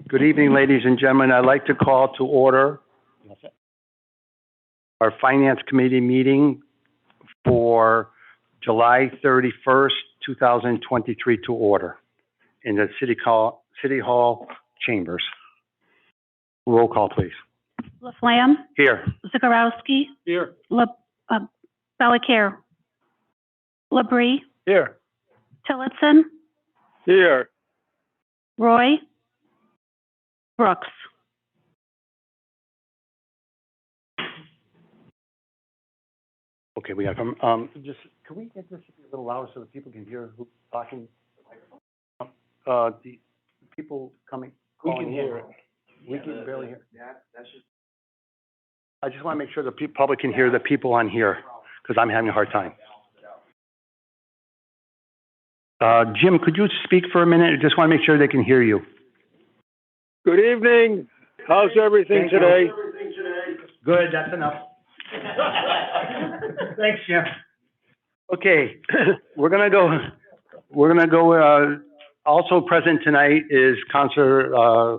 Good evening, ladies and gentlemen. I'd like to call to order our Finance Committee meeting for July 31st, 2023 to order in the City Hall chambers. Roll call, please. Laflamme? Here. Zagorowski? Here. Bellacare? Labrie? Here. Tillotson? Here. Roy? Brooks? Okay, we have, just, can we get this a little louder so that people can hear who's talking? The people coming, calling. We can hear it. We can barely hear. Yeah, that's just. I just want to make sure the public can hear the people on here, because I'm having a hard time. Jim, could you speak for a minute? I just want to make sure they can hear you. Good evening. How's everything today? Good, that's enough. Thanks, Jim. Okay, we're gonna go, also present tonight is Councilor,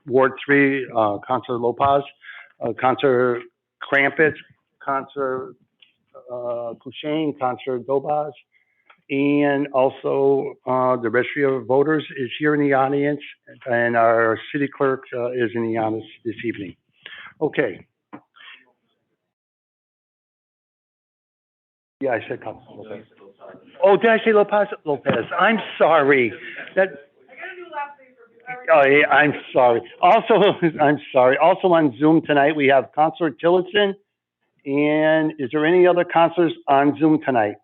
Ward 3, Councilor Lopez, Councilor Krampus, Councilor, Cushane, Councilor Dobas, and also, the registry of voters is here in the audience, and our city clerk, is in the audience this evening. Okay. Yeah, I said Councilor Lopez. Oh, did I say Lopez? Lopez. I'm sorry. That. Oh, yeah, I'm sorry. Also, I'm sorry. Also on Zoom tonight, we have Councilor Tillotson. And is there any other councilors on Zoom tonight?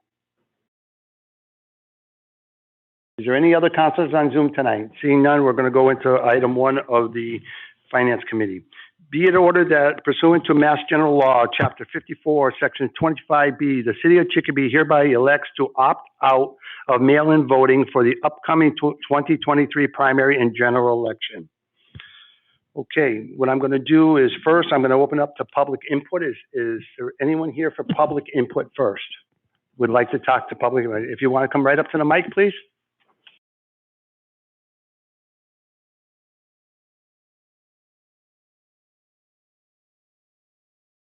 Is there any other councilors on Zoom tonight? Seeing none, we're going to go into item 1 of the Finance Committee. Be it ordered that pursuant to Mass General Law, Chapter 54, Section 25B, the City of Chicopee hereby elects to opt out of mail-in voting for the upcoming 2023 primary and general election. Okay, what I'm going to do is first, I'm going to open up to public input. Is there anyone here for public input first? Would like to talk to public? If you want to come right up to the mic, please.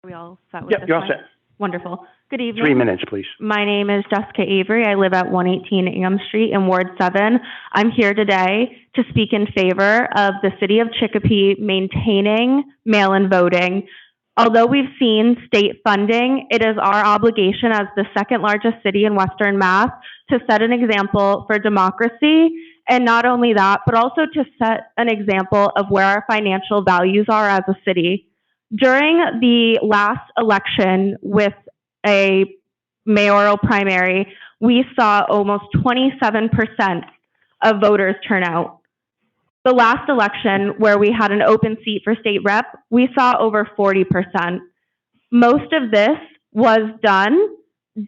Are we all set with Yep, this? you're all set. Wonderful. Good evening. 3 minutes, please. My name is Jessica Avery. I live at 118 Ingham Street in Ward 7. I'm here today to speak in favor of the City of Chicopee maintaining mail-in voting. Although we've seen state funding, it is our obligation as the second largest city in Western Mass to set an example for democracy. And not only that, but also to set an example of where our financial values are as a city. During the last election with a mayoral primary, we saw almost 27% of voters turn out. The last election where we had an open seat for state rep, we saw over 40%. Most of this was done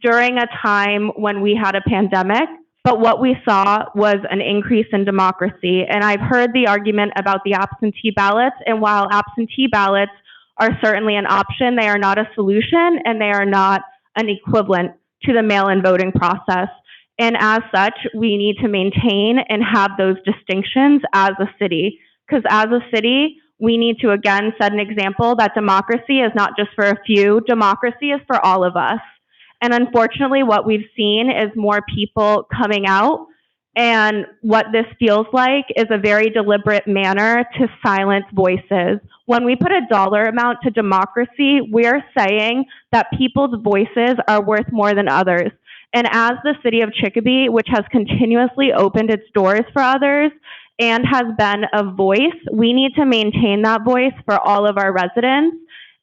during a time when we had a pandemic, but what we saw was an increase in democracy. And I've heard the argument about the absentee ballots, and while absentee ballots are certainly an option, they are not a solution, and they are not an equivalent to the mail-in voting process. And as such, we need to maintain and have those distinctions as a city. Because as a city, we need to again set an example that democracy is not just for a few, democracy is for all of us. And unfortunately, what we've seen is more people coming out, and what this feels like is a very deliberate manner to silence voices. When we put a dollar amount to democracy, we're saying that people's voices are worth more than others. And as the City of Chicopee, which has continuously opened its doors for others and has been a voice, we need to maintain that voice for all of our residents.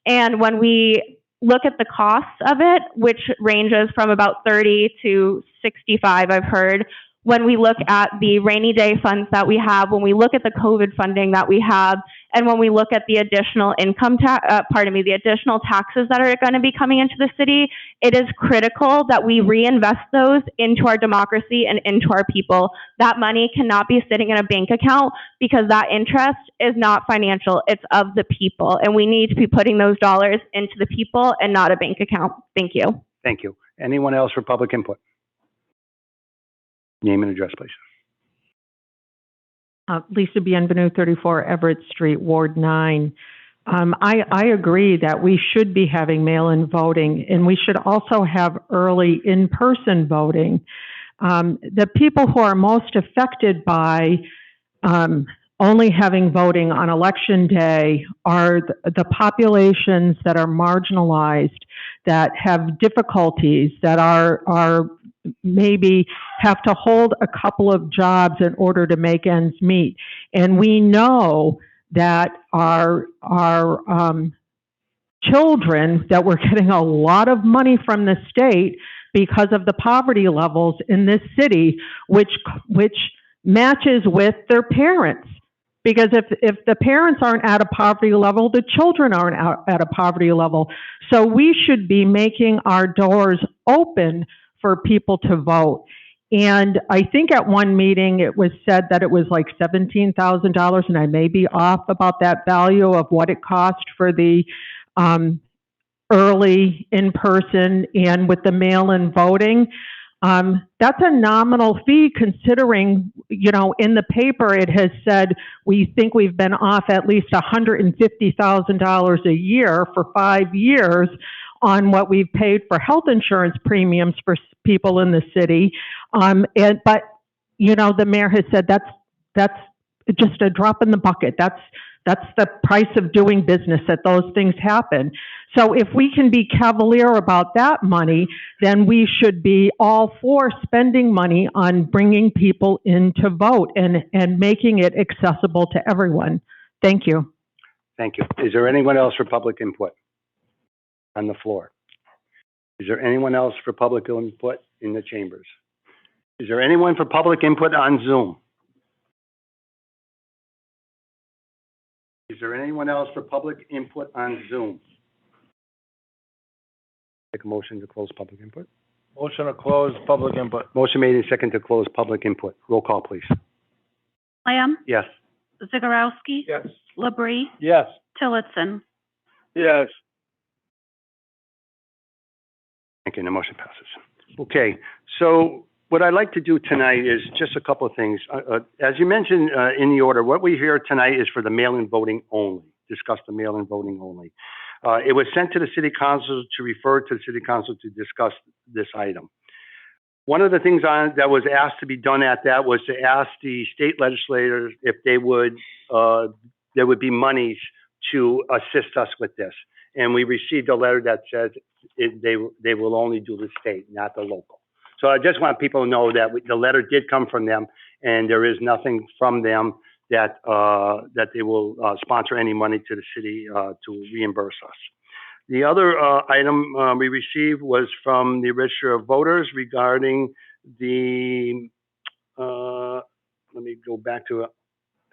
And when we look at the costs of it, which ranges from about 30 to 65, I've heard, when we look at the rainy day funds that we have, when we look at the COVID funding that we have, and when we look at the additional the additional taxes that are going to be coming into the city, it is critical that we reinvest those into our democracy and into our people. That money cannot be sitting in a bank account because that interest is not financial, it's of the people. And we need to be putting those dollars into the people and not a bank account. Thank you. Thank you. Anyone else for public input? Name and address, please. Lisa Bienvenu, 34 Everett Street, Ward 9. I agree that we should be having mail-in voting, and we should also have early in-person voting. The people who are most affected by only having voting on election day are the populations that are marginalized, that have difficulties, that are maybe have to hold a couple of jobs in order to make ends meet. And we know that our children, that we're getting a lot of money from the state because of the poverty levels in this city, which matches with their parents. Because if the parents aren't at a poverty level, the children aren't at a poverty level. So we should be making our doors open for people to vote. And I think at one meeting it was said that it was like $17,000, and I may be off about that value of what it cost for the early in-person and with the mail-in voting. That's a nominal fee considering, you know, in the paper it has said we think we've been off at least $150,000 a year for 5 years on what we've paid for health insurance premiums for people in the city. But, you know, the mayor has said that's just a drop in the bucket. That's the price of doing business, that those things happen. So if we can be cavalier about that money, then we should be all for spending money on bringing people in to vote and making it accessible to everyone. Thank you. Thank you. Is there anyone else for public input on the floor? Is there anyone else for public input in the chambers? Is there anyone for public input on Zoom? Is there anyone else for public input on Zoom? Take a motion to close public input. Motion to close public input. Motion made and second to close public input. Roll call, please. Lamb, Yes. Zagorowski, Yes. Labrie, Yes. Tillotson. Yes. Thank you. The motion passes. Okay. So what I'd like to do tonight is just a couple of things. As you mentioned in the order, what we hear tonight is for the mail-in voting only. Discuss the mail-in voting only. It was sent to the city council to refer to the city council to discuss this item. One of the things that was asked to be done at that was to ask the state legislators if they would, there would be monies to assist us with this. And we received a letter that says they will only do the state, not the local. So I just want people to know that the letter did come from them, and there is nothing from them that that they will sponsor any money to the city to reimburse us. The other item we received was from the register of voters regarding the, let me go back to it.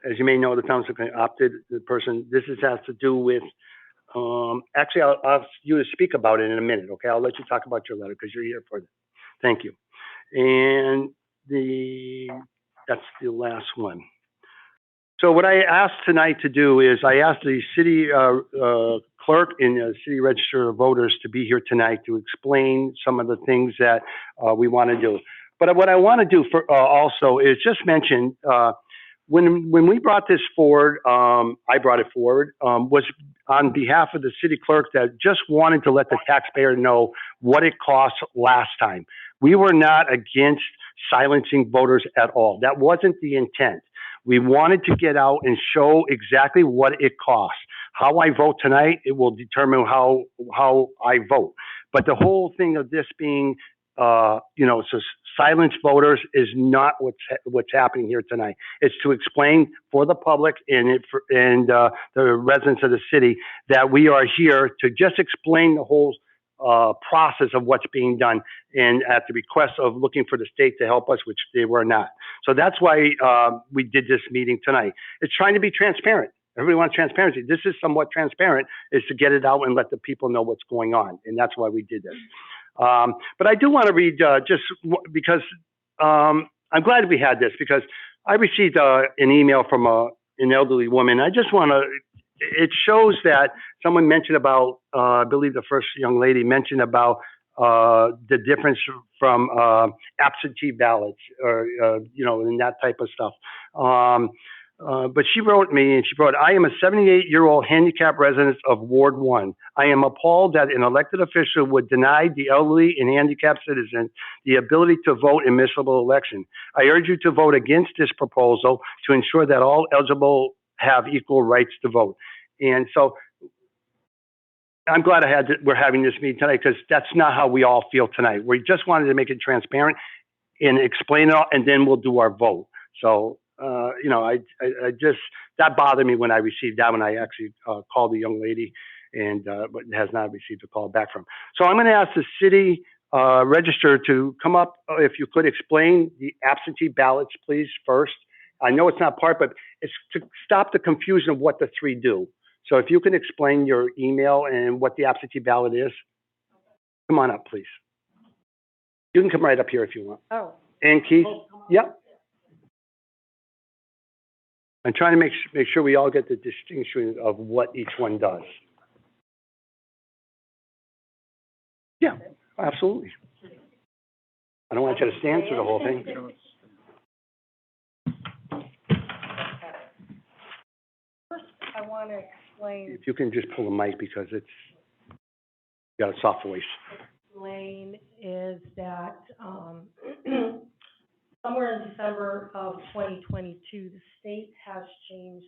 As you may know, the township opted the person, this has to do with, actually, I'll ask you to speak about it in a minute, okay? I'll let you talk about your letter because you're here for it. Thank you. And that's the last one. So what I asked tonight to do is I asked the city clerk and the city register of voters to be here tonight to explain some of the things that we want to do. But what I want to do for also is just mention when we brought this forward, I brought it forward, was on behalf of the city clerk that just wanted to let the taxpayer know what it cost last time. We were not against silencing voters at all. That wasn't the intent. We wanted to get out and show exactly what it costs. How I vote tonight, it will determine how I vote. But the whole thing of this being, you know, so silence voters is not what's happening here tonight. It's to explain for the public and the residents of the city that we are here to just explain the whole process of what's being done, and at the request of looking for the state to help us, which they were not. So that's why we did this meeting tonight. It's trying to be transparent. Everybody wants transparency. This is somewhat transparent, is to get it out and let the people know what's going on, and that's why we did this. But I do want to read just because I'm glad we had this, because I received an email from an elderly woman. I just want to, it shows that someone mentioned about, I believe the first young lady mentioned about the difference from absentee ballots or, you know, and that type of stuff. But she wrote me and she wrote, I am a 78-year-old handicapped resident of Ward 1. I am appalled that an elected official would deny the elderly and handicapped citizens the ability to vote in municipal election. I urge you to vote against this proposal to ensure that all eligible have equal rights to vote. And so I'm glad we're having this meeting tonight, because that's not how we all feel tonight. We just wanted to make it transparent and explain it all, and then we'll do our vote. So, you know, I just, that bothered me when I received that, when I actually called the young lady, and but has not received a call back from. So I'm going to ask the city register to come up, if you could explain the absentee ballots, please, first. I know it's not part, but it's to stop the confusion of what the three do. So if you can explain your email and what the absentee ballot is, come on up, please. You can come right up here if you want. Oh. And Keith, yep. I'm trying to make sure we all get the distinction of what each one does. Yeah, absolutely. I don't want you to stand through the whole thing. First, I want to explain. If you can just pull the mic, because it's got a soft voice. Explain is that somewhere in December of 2022, the state has changed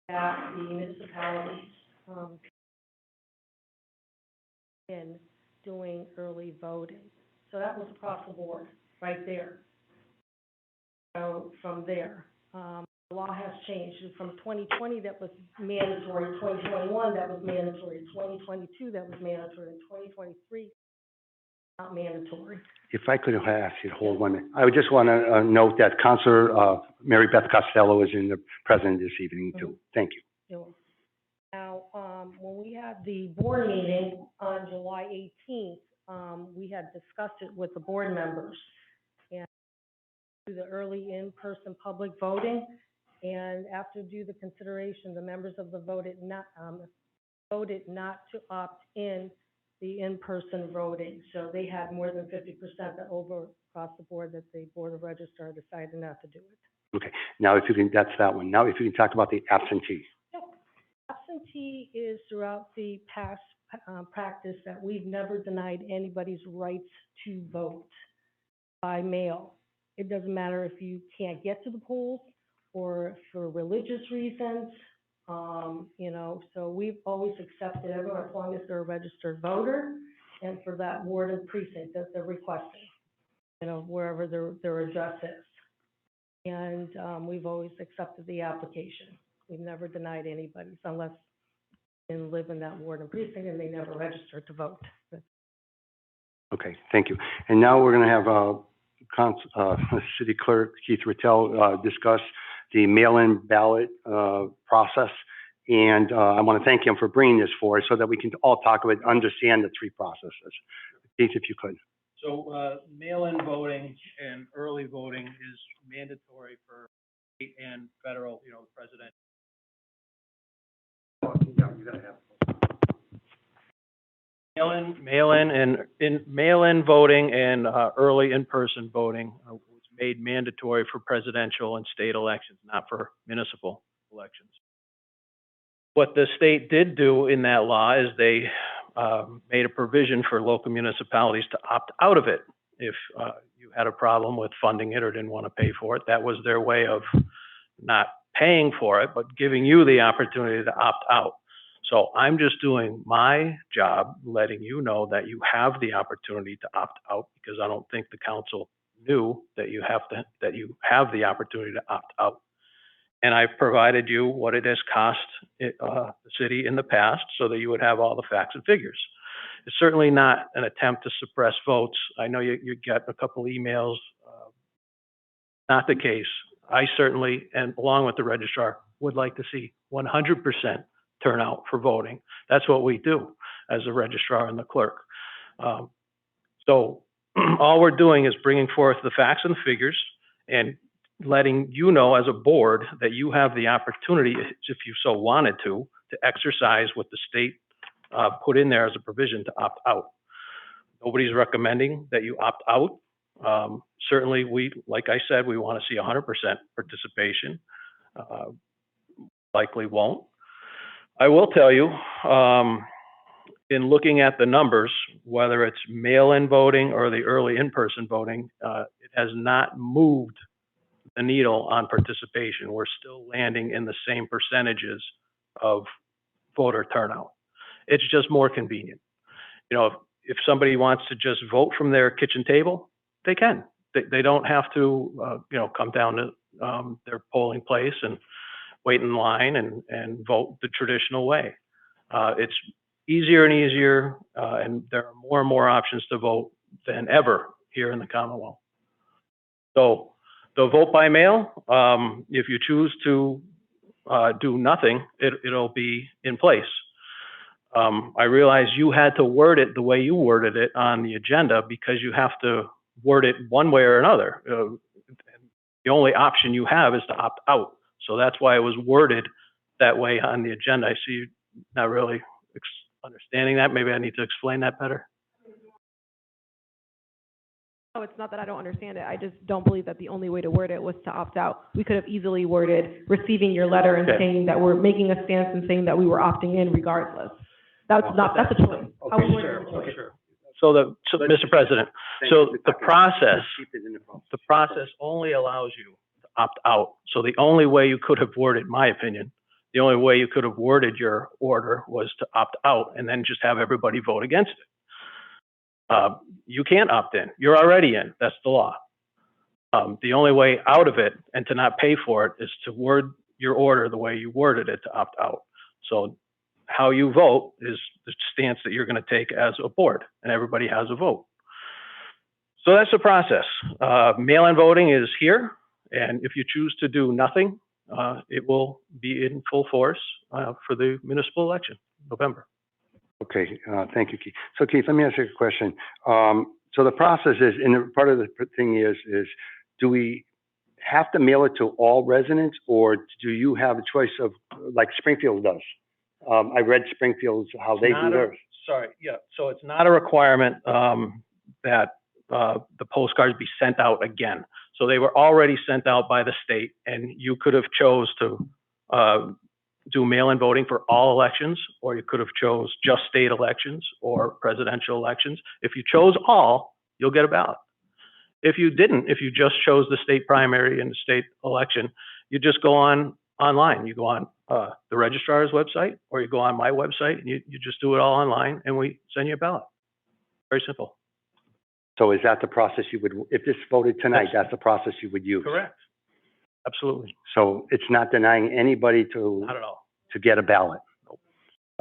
that the municipalities in doing early voting. So that was across the board, right there. So from there, the law has changed. From 2020, that was mandatory. 2021, that was mandatory. 2022, that was mandatory. And 2023, not mandatory. If I could ask you to hold 1 minute. I would just want to note that Councilor Mary Beth Costello is in the present this evening too. Thank you. Now, when we had the board meeting on July 18th, we had discussed it with the board members and do the early in-person public voting. And after due the consideration, the members of the voted not to opt in the in-person voting. So they had more than 50% that over across the board that the Board of Registrar decided not to do it. Okay. Now, if you can, that's that one. Now, if you can talk about the absentee. Absentee is throughout the past practice that we've never denied anybody's rights to vote by mail. It doesn't matter if you can't get to the polls or for religious reasons, you know, so we've always accepted everyone as long as they're a registered voter and for that ward and precinct that they're requesting, you know, wherever their address is. And we've always accepted the application. We've never denied anybody's unless they live in that ward and precinct and they never registered to vote. Okay, thank you. And now we're going to have City Clerk Keith Rattel discuss the mail-in ballot process. And I want to thank him for bringing this forward so that we can all talk about, understand the three processes. Keith, if you could. So mail-in voting and early voting is mandatory for state and federal, you know, president. Mail-in voting and early in-person voting was made mandatory for presidential and state elections, not for municipal elections. What the state did do in that law is they made a provision for local municipalities to opt out of it if you had a problem with funding it or didn't want to pay for it. That was their way of not paying for it, but giving you the opportunity to opt out. So I'm just doing my job, letting you know that you have the opportunity to opt out, because I don't think the council knew that you have the opportunity to opt out. And I've provided you what it has cost the city in the past so that you would have all the facts and figures. It's certainly not an attempt to suppress votes. I know you get a couple emails. Not the case. I certainly, and along with the registrar, would like to see 100% turnout for voting. That's what we do as the registrar and the clerk. So all we're doing is bringing forth the facts and the figures and letting you know as a board that you have the opportunity, if you so wanted to exercise what the state put in there as a provision to opt out. Nobody's recommending that you opt out. Certainly, like I said, we want to see 100% participation. Likely won't. I will tell you, in looking at the numbers, whether it's mail-in voting or the early in-person voting, it has not moved the needle on participation. We're still landing in the same percentages of voter turnout. It's just more convenient. You know, if somebody wants to just vote from their kitchen table, they can. They don't have to, you know, come down to their polling place and wait in line and vote the traditional way. It's easier and easier, and there are more and more options to vote than ever here in the Commonwealth. So the vote by mail, if you choose to do nothing, it'll be in place. I realize you had to word it the way you worded it on the agenda because you have to word it one way or another. The only option you have is to opt out. So that's why it was worded that way on the agenda. I see you not really understanding that. Maybe I need to explain that better. No, it's not that I don't understand it. I just don't believe that the only way to word it was to opt out. We could have easily worded receiving your letter and saying that we're making a stance and saying that we were opting in regardless. That's a choice. How we word it is a choice. Sure. So Mr. President, so the process only allows you to opt out. So the only way you could have worded, my opinion, the only way you could have worded your order was to opt out and then just have everybody vote against it. You can't opt in. You're already in. That's the law. The only way out of it and to not pay for it is to word your order the way you worded it to opt out. So how you vote is the stance that you're going to take as a board, and everybody has a vote. So that's the process. Mail-in voting is here, and if you choose to do nothing, it will be in full force for the municipal election, November. Okay, thank you, Keith. So Keith, let me ask you a question. So the process is, and part of the thing is do we have to mail it to all residents, or do you have a choice of, like Springfield does? I read Springfield's, how they do theirs. So it's not a requirement that the postcards be sent out again. So they were already sent out by the state, and you could have chose to do mail-in voting for all elections, or you could have chose just state elections or presidential elections. If you chose all, you'll get a ballot. If you didn't, if you just chose the state primary and the state election, you just go online. You go on the registrar's website, or you go on my website, and you just do it all online, and we send you a ballot. Very simple. So is that the process you would, if this voted tonight, that's the process you would use? Correct. Absolutely. So it's not denying anybody Not at all. to get a ballot?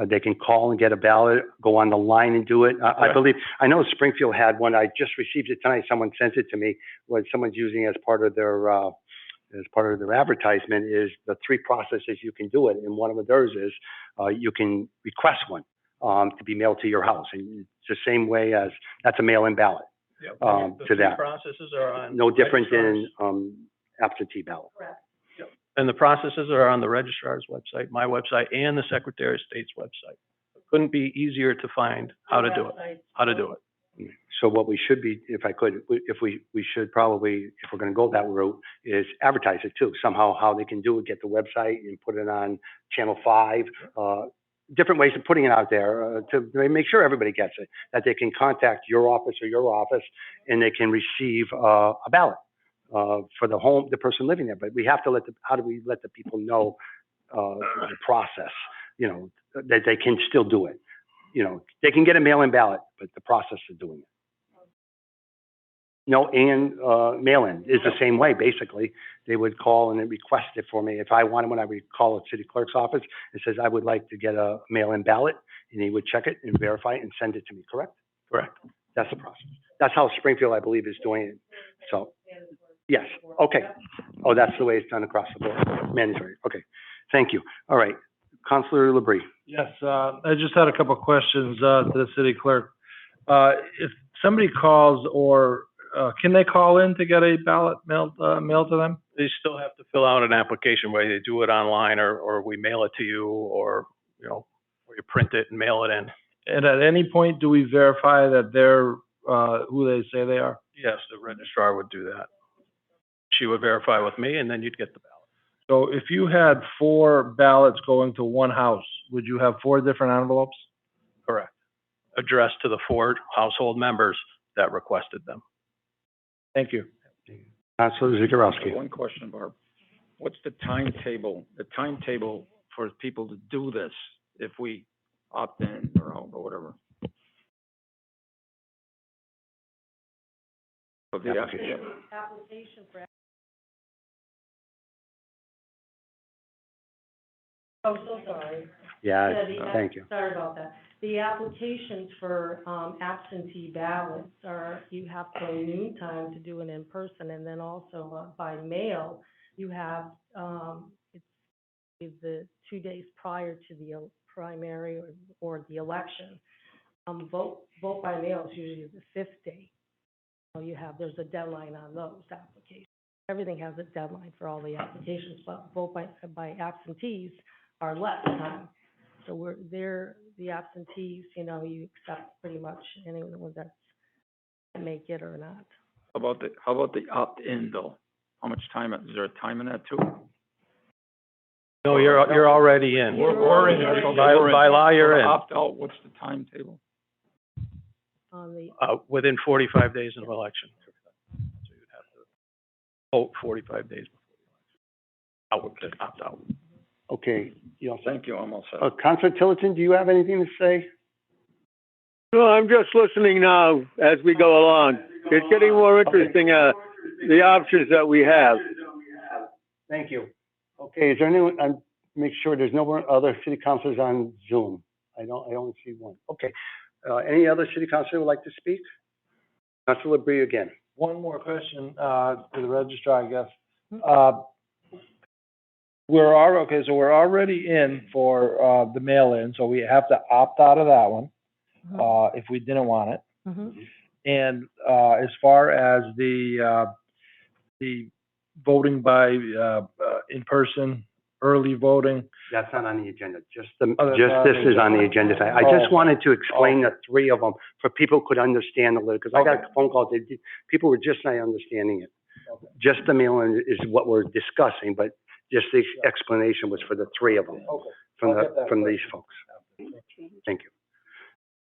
They can call and get a ballot, go on the line and do it. I believe, I know Springfield had one. I just received it tonight. Someone sent it to me. What someone's using as part of their advertisement is the 3 processes you can do it. And one of theirs is you can request one to be mailed to your house. And it's the same way as, that's a mail-in ballot. Yep. To that. Processes are on No different than absentee ballot. Correct. Yep. And the processes are on the registrar's website, my website, and the Secretary of State's website. It couldn't be easier to find how to do it. So what we should be, if I could, if we should probably, if we're going to go that route, is advertise it too. Somehow how they can do it, get the website and put it on Channel 5, different ways of putting it out there to make sure everybody gets it, that they can contact your office or your office and they can receive a ballot for the person living there. But we have to how do we let the people know the process, you know, that they can still do it. You know, they can get a mail-in ballot, but the process of doing it. No, and mail-in is the same way, basically. They would call and request it for me. If I wanted, when I would call a city clerk's office, it says, I would like to get a mail-in ballot, and he would check it and verify it and send it to me, correct? Correct. That's the process. That's how Springfield, I believe, is doing it. So, yes, okay. Oh, that's the way it's done across the board, mandatory. Okay, thank you. All right, Councilor LaBrie. Yes, I just had a couple of questions to the city clerk. If somebody calls or can they call in to get a ballot mailed to them? They still have to fill out an application, whether they do it online or we mail it to you, or or you print it and mail it in. And at any point, do we verify that they're who they say they are? Yes, the registrar would do that. She would verify with me, and then you'd get the ballot. So if you had 4 ballots going to one house, would you have 4 different envelopes? Correct. Addressed to the 4 household members that requested them. Thank you. Councilor Zagorowski. One question, Barb. What's the timetable for people to do this if we opt in or out or whatever? Of the application. Application for. Oh, so sorry. Yeah, the- thank you. Sorry about that. The applications for, absentee ballots are, you have till noon time to do it in person, and then also by mail, you have, it's the 2 days prior to the primary or the election. Vote by mail is usually the 5th day. So there's a deadline on those applications. Everything has a deadline for all the applications, but vote by absentees are less time. So the absentees, you accept pretty much anyone that make it or not. How about the opt-in though? How much time, is there a time in that too? No, you're already in. We're in. By law, you're in. Opt-out, what's the timetable? On the, Within 45 days of election. So you'd have to vote 45 days before the election. Opt out. Okay, you all set? Thank you, I'm all set. Councilor Tillotson, do you have anything to say? No, I'm just listening now as we go along. It's getting more interesting, the options that we have. Thank you. Okay, is there anyone, make sure there's no more other city councilors on Zoom. I only see one. Okay. Any other city councilor would like to speak? Councilor Bree again. One more question, to the registrar, I guess. We're already in for, the mail-in, so we have to opt out of that one, if we didn't want it. And, as far as the voting by, in person, early voting. That's not on the agenda. Just that's just not this on the is on the agenda. I just wanted to explain the 3 of them for people could understand a little, because I got phone calls. People were just not understanding it. Just the mail-in is what we're discussing, but just the explanation was for the 3 of them from these folks. Thank you.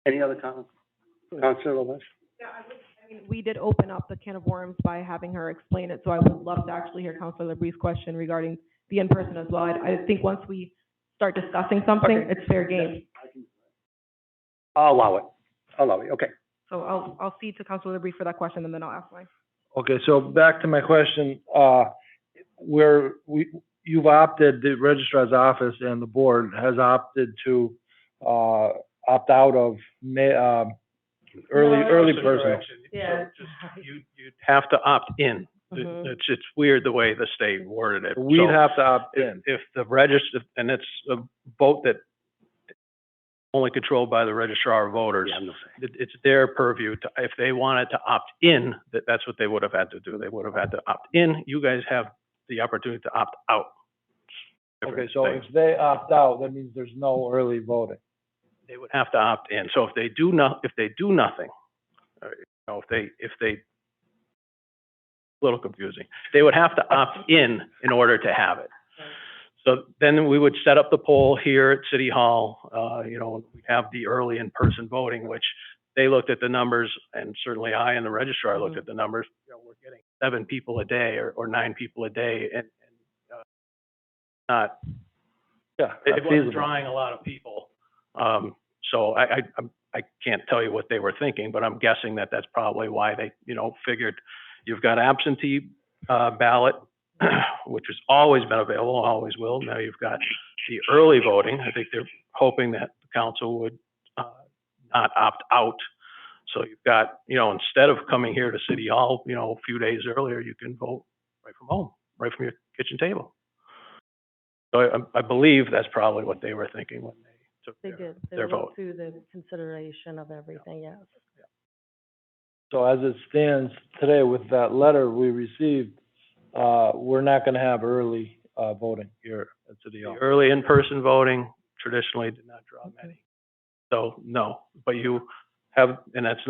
Any other comments? Councilor Lopez? I mean, we did open up the can of worms by having her explain it, so I would love to actually hear Councilor Bree's question regarding the in-person as well. I think once we start discussing something, it's fair game. I'll allow it. Okay. So I'll cede to Councilor Bree for that question, and then I'll ask mine. Okay, so back to my question, you've opted, the registrar's office and the board has opted to, opt out of early person. yeah. You'd have to opt in. It's weird the way the state worded it. We'd So have to opt in. if the register, and it's a vote that only controlled by the registrar of voters. Yeah, no say. It's their purview to, if they wanted to opt in, that's what they would have had to do. They would have had to opt in. You guys have the opportunity to opt out. Okay, so if they opt out, that means there's no early voting. They would have to opt in. So if they do nothing, or, if they, a little confusing. They would have to opt in order to have it. So then we would set up the poll here at City Hall. We have the early in-person voting, which they looked at the numbers, and certainly I and the registrar looked at the numbers. We're getting 7 people a day or 9 people a day, and not. Yeah, It wasn't drawing a lot of people. So I can't tell you what they were thinking, but I'm guessing that that's probably why they, figured you've got absentee ballot, which has always been available, always will. Now you've got the early voting. I think they're hoping that the council would not opt out. So you've got, instead of coming here to City Hall, a few days earlier, you can vote right from home, right from your kitchen table. So I believe that's probably what they were thinking when they took their vote. Went through the consideration of everything, yes. So as it stands today with that letter we received, we're not gonna have early, voting here at City Hall. The early in-person voting traditionally did not draw many. So no, but you have, and that's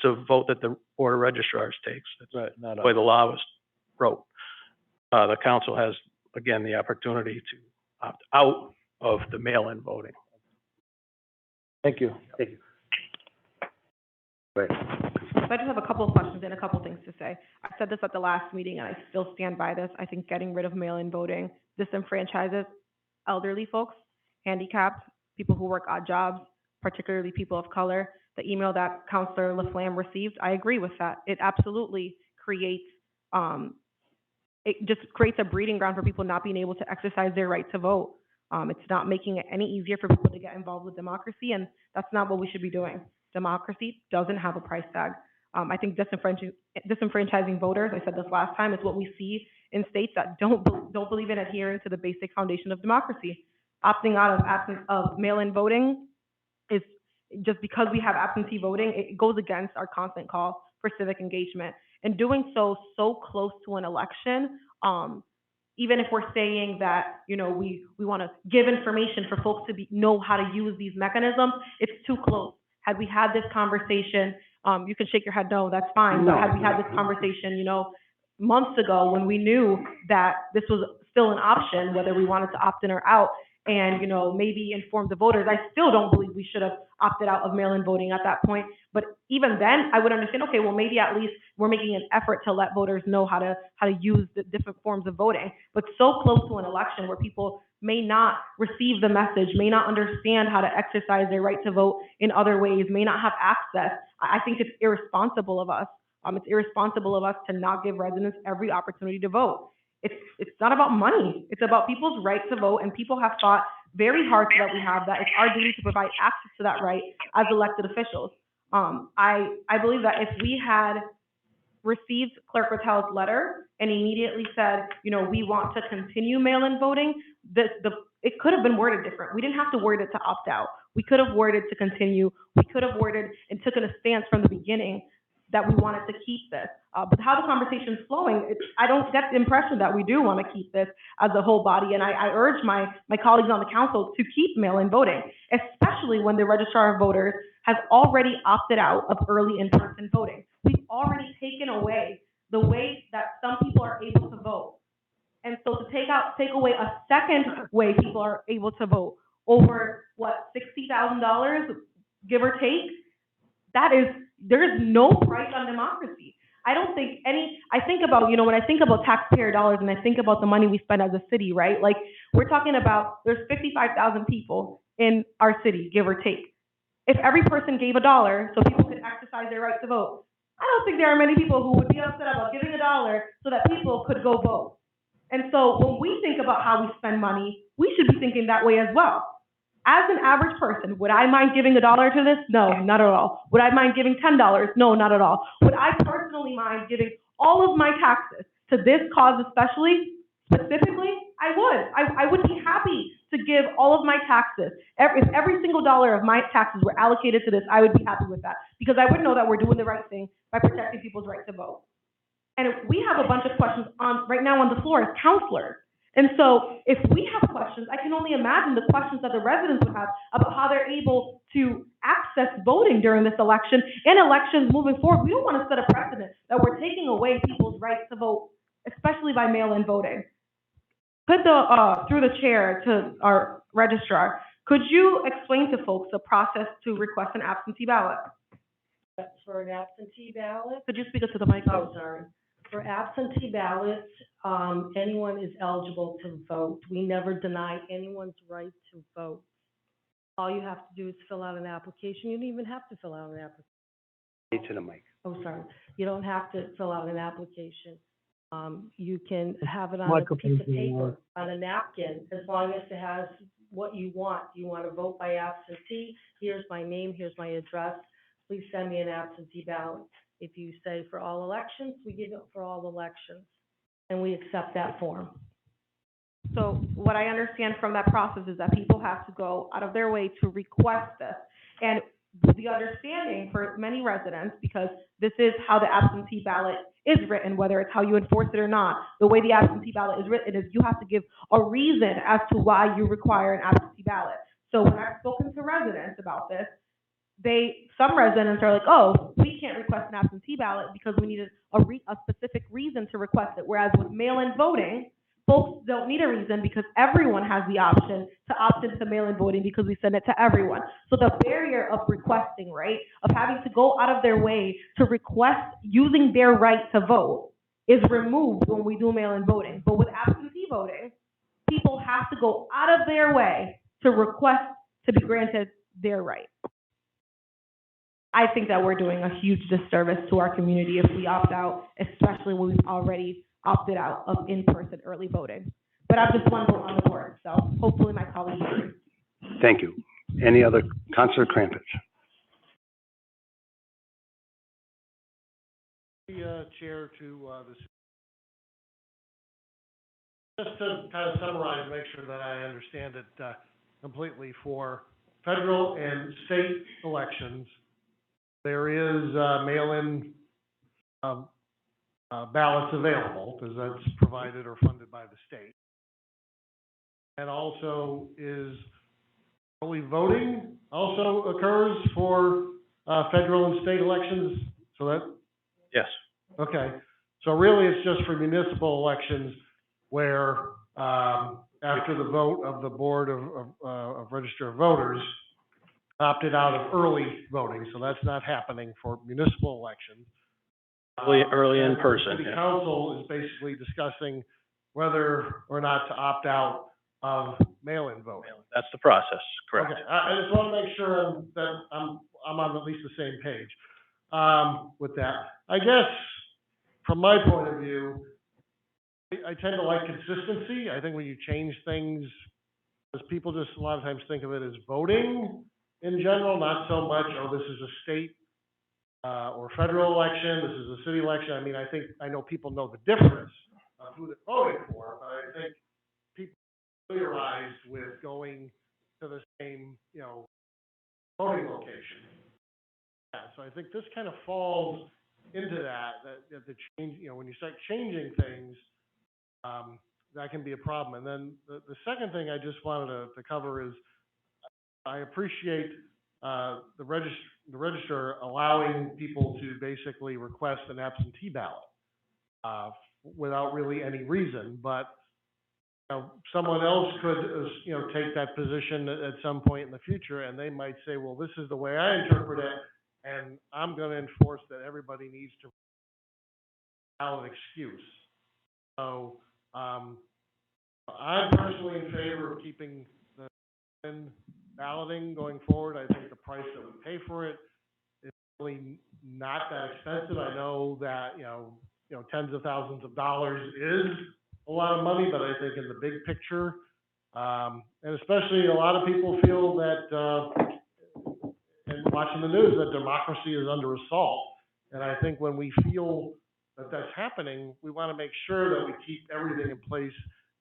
a vote that the Board of Registrars takes. That's Right, not the way the law was wrote. The council has, again, the opportunity to opt out of the mail-in voting. Thank you. Thank you. Right. So I just have a couple of questions and a couple of things to say. I said this at the last meeting, and I still stand by this. I think getting rid of mail-in voting disenfranchises elderly folks, handicapped, people who work odd jobs, particularly people of color. The email that Councilor Laflamme received, I agree with that. It absolutely creates, it just creates a breeding ground for people not being able to exercise their right to vote. It's not making it any easier for people to get involved with democracy, and that's not what we should be doing. Democracy doesn't have a price tag. I think disenfranchising voters, I said this last time, is what we see in states that don't believe in adhering to the basic foundation of democracy. Opting out of mail-in voting is just because we have absentee voting, it goes against our constant call for civic engagement. And doing so close to an election, even if we're saying that, you know, we want to give information for folks to know how to use these mechanisms, it's too close. Had we had this conversation, you can shake your head, no, that's fine. But had we had this conversation, you know, months ago when we knew that this was still an option, whether we wanted to opt in or out, and, you know, maybe inform the voters, I still don't believe we should have opted out of mail-in voting at that point. But even then, I would understand, okay, well, maybe at least we're making an effort to let voters know how to use the different forms of voting. But so close to an election where people may not receive the message, may not understand how to exercise their right to vote in other ways, may not have access, I think it's irresponsible of us. It's irresponsible of us to not give residents every opportunity to vote. It's not about money. It's about people's right to vote, and people have fought very hard so that we have that. It's our duty to provide access to that right as elected officials. I believe that if we had received Clerk Rattel's letter and immediately said, you know, we want to continue mail-in voting, it could have been worded different. We didn't have to word it to opt out. We could have worded to continue. We could have worded and taken a stance from the beginning that we wanted to keep this. But how the conversation's flowing, I don't get the impression that we do want to keep this as a whole body. And I urge my colleagues on the council to keep mail-in voting, especially when the Registrar of Voters has already opted out of early in-person voting. We've already taken away the way that some people are able to vote. And so to take away a second way people are able to vote over, what, $60,000, give or take, there is no price on democracy. I think about, you know, when I think about taxpayer dollars and I think about the money we spend as a city, right? Like, we're talking about, there's 55,000 people in our city, give or take. If every person gave $1 so people could exercise their right to vote, I don't think there are many people who would be upset about giving $1 so that people could go vote. And so when we think about how we spend money, we should be thinking that way as well. As an average person, would I mind giving $1 to this? No, not at all. Would I mind giving $10? No, not at all. Would I personally mind giving all of my taxes to this cause specifically? I would. I would be happy to give all of my taxes. If every single dollar of my taxes were allocated to this, I would be happy with that, because I would know that we're doing the right thing by protecting people's right to vote. And we have a bunch of questions right now on the floor as counselors. And so if we have questions, I can only imagine the questions that the residents would have about how they're able to access voting during this election and elections moving forward. We don't want to set a precedent that we're taking away people's right to vote, especially by mail-in voting. Through the chair to our registrar, could you explain to folks the process to request an absentee ballot? For an absentee ballot? Could you speak up to the mic? Oh, sorry. For absentee ballots, anyone is eligible to vote. We never deny anyone's right to vote. All you have to do is fill out an application. You don't even have to fill out an application. To the mic. Oh, sorry. You don't have to fill out an application. You can have it on a piece of paper, on a napkin, as long as it has what you want. You want to vote by absentee? Here's my name, here's my address. Please send me an absentee ballot. If you say for all elections, we give it for all elections, and we accept that form. So what I understand from that process is that people have to go out of their way to request this. And the understanding for many residents, because this is how the absentee ballot is written, whether it's how you enforce it or not, the way the absentee ballot is written is you have to give a reason as to why you require an absentee ballot. So when I've spoken to residents about this, some residents are like, oh, we can't request an absentee ballot because we need a specific reason to request it. Whereas with mail-in voting, folks don't need a reason because everyone has the option to opt into mail-in voting because we send it to everyone. So the barrier of requesting, right, of having to go out of their way to request using their right to vote is removed when we do mail-in voting. But with absentee voting, people have to go out of their way to request to be granted their right. I think that we're doing a huge disservice to our community if we opt out, especially when we've already opted out of in-person early voting. But I'm just one vote on the board, so hopefully my colleagues agree. Thank you. Any other, Councilor Krampus? Chair to this. Just to kind of summarize, and make sure that I understand it completely, for federal and state elections, there is mail-in ballots available because that's provided or funded by the state. And also is early voting also occurs for federal and state elections. So that. Yes. Okay. So really, it's just for municipal elections where after the vote of the Board of Register of Voters opted out of early voting, so that's not happening for municipal elections. Early in person. The City Yeah. Council is basically discussing whether or not to opt out of mail-in voting. That's the process, correct. Okay, I just want to make sure that I'm on at least the same page with that. I guess from my point of view, I tend to like consistency. I think when you change things, because people just a lot of times think of it as voting in general, not so much, oh, this is a state or federal election, this is a city election. I mean, I know people know the difference of who they're voting for, but I think people are familiarized with going to the same, voting location. Yeah, so I think this kind of falls into that the change, when you start changing things, that can be a problem. And then the second thing I just wanted to cover is I appreciate the register allowing people to basically request an absentee ballot without really any reason. But someone else could take that position at some point in the future, and they might say, well, this is the way I interpret it, and I'm going to enforce that everybody needs to have an excuse. So I'm personally in favor of keeping the balloting going forward. I think the price that we pay for it is really not that expensive. I know that tens of thousands of dollars is a lot of money, but I think in the big picture, and especially a lot of people feel that, and watching the news, that democracy is under assault. And I think when we feel that that's happening, we want to make sure that we keep everything in place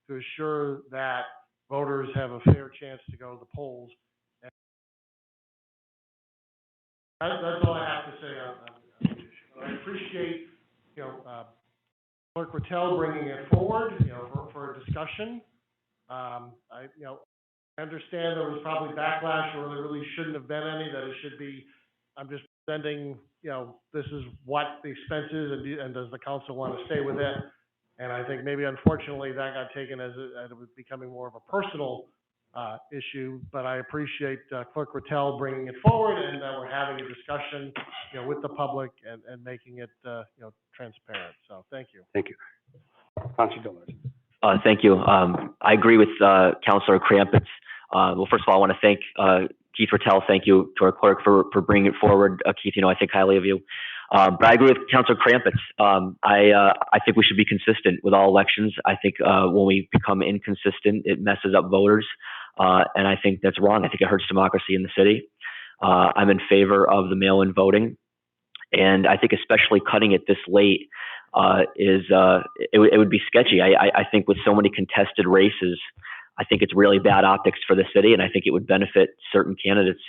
to assure that voters have a fair chance to go to the polls. And that's all I have to say on this issue. I appreciate, Clerk Rattel bringing it forward, for a discussion. I understand there was probably backlash, or there really shouldn't have been any, that it should be, I'm just presenting, this is what the expense is, and does the council want to stay with it? And I think maybe unfortunately that got taken as it was becoming more of a personal issue, but I appreciate Clerk Rattel bringing it forward, and that we're having a discussion, with the public and making it, transparent. So thank you. Thank you. Councilor Dillard. Thank you. I agree with Councilor Krampus. Well, first of all, I want to thank Keith Rattel. Thank you to our clerk for bringing it forward. Keith, I think highly of you. But I agree with Councilor Krampus. I think we should be consistent with all elections. I think when we become inconsistent, it messes up voters. And I think that's wrong. I think it hurts democracy in the city. I'm in favor of the mail-in voting. And I think especially cutting it this late it would be sketchy. I think with so many contested races, I think it's really bad optics for the city, and I think it would benefit certain candidates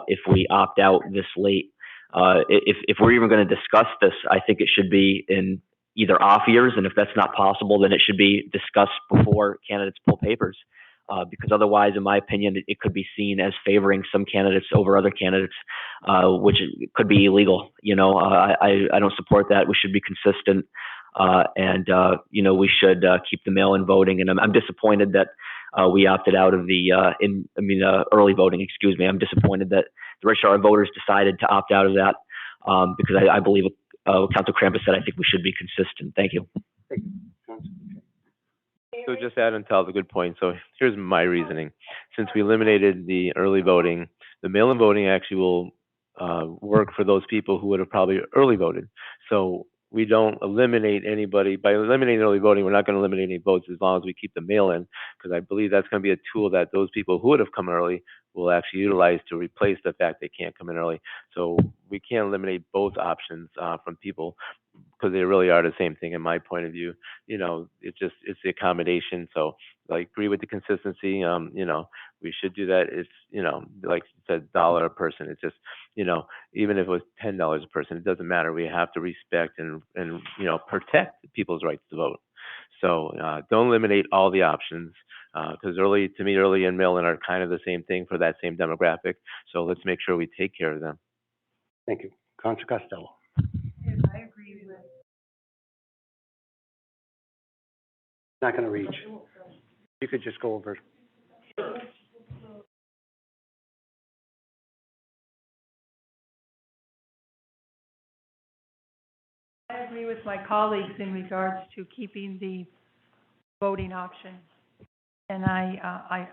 if we opt out this late. If we're even going to discuss this, I think it should be in either off years, and if that's not possible, then it should be discussed before candidates pull papers. because otherwise, in my opinion, it could be seen as favoring some candidates over other candidates, which could be illegal. I don't support that. We should be consistent, and we should keep the mail-in voting. And I'm disappointed that we opted out of the early voting. Excuse me. I'm disappointed that the registrar of voters decided to opt out of that because I believe what Council Krampus said. I think we should be consistent. Thank you. So just add and tell the good point. So here's my reasoning. Since we eliminated the early voting, the mail-in voting actually will work for those people who would have probably early voted. So we don't eliminate anybody. By eliminating early voting, we're not going to eliminate any votes as long as we keep the mail-in, because I believe that's going to be a tool that those people who would have come early will actually utilize to replace the fact they can't come in early. So we can't eliminate both options from people, because they really are the same thing in my point of view. It's the accommodation. So I agree with the consistency. We should do that. It's, like you said, $1 a person. It's just, even if it was $10 a person, it doesn't matter. We have to respect and protect people's rights to vote. So don't eliminate all the options, because early and mail-in are kind of the same thing for that same demographic. So let's make sure we take care of them. Thank you. Councilor Costello. I agree with. Not going to reach. You could just go over. I agree with my colleagues in regards to keeping the voting option. And I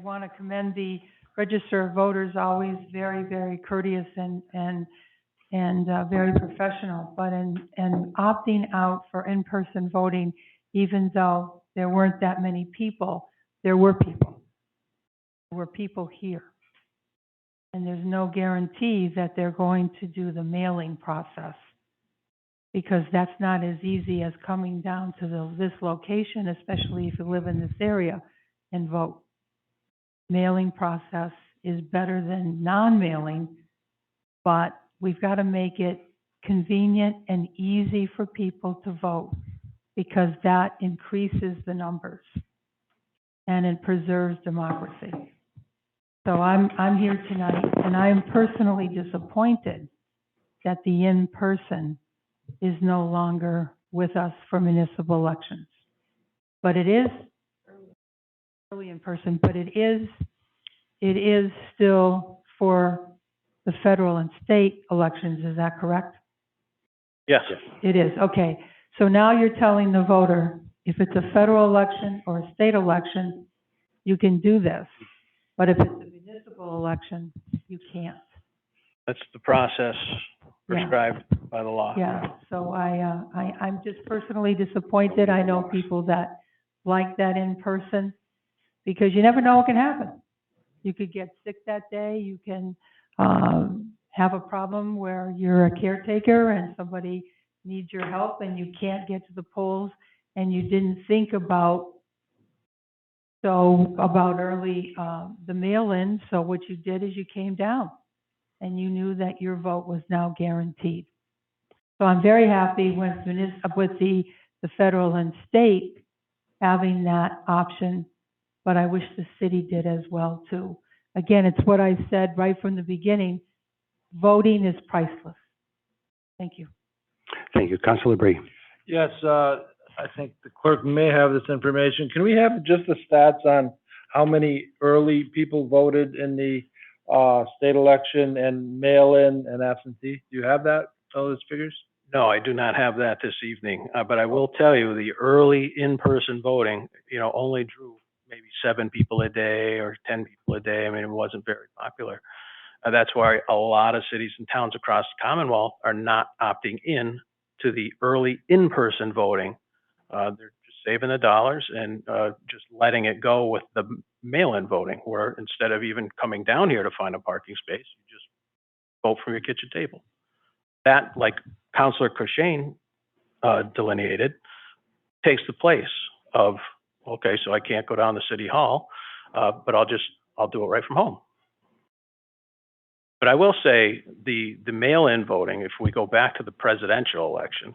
want to commend the Register of Voters, always very, very courteous and very professional. But in opting out for in-person voting, even though there weren't that many people, there were people. There were people here. And there's no guarantee that they're going to do the mailing process, because that's not as easy as coming down to this location, especially if you live in this area, and vote. Mailing process is better than non-mailing, but we've got to make it convenient and easy for people to vote, because that increases the numbers and it preserves democracy. So I'm here tonight, and I am personally disappointed that the in-person is no longer with us for municipal elections. But it is early in person, but it is still for the federal and state elections. Is that correct? Yes. It is. Okay. So now you're telling the voter, if it's a federal election or a state election, you can do this. But if it's a municipal election, you can't. That's the process prescribed by the law. Yeah, so I'm just personally disappointed. I know people that like that in person, because you never know what can happen. You could get sick that day. You can have a problem where you're a caretaker and somebody needs your help and you can't get to the polls, and you didn't think about early the mail-in. So what you did is you came down and you knew that your vote was now guaranteed. So I'm very happy with the federal and state having that option, but I wish the city did as well too. Again, it's what I said right from the beginning. Voting is priceless. Thank you. Thank you. Councilor Bree. Yes, I think the clerk may have this information. Can we have just the stats on how many early people voted in the state election, and mail-in and absentee? Do you have that, those figures? No, I do not have that this evening, but I will tell you the early in-person voting, only drew maybe 7 people a day or 10 people a day. I mean, it wasn't very popular. That's why a lot of cities and towns across the Commonwealth are not opting in to the early in-person voting. They're just saving the dollars and just letting it go with the mail-in voting, where instead of even coming down here to find a parking space, you just vote from your kitchen table. That, like Councilor Cochane delineated, takes the place of, okay, so I can't go down to City Hall, but I'll do it right from home. But I will say the mail-in voting, if we go back to the presidential election,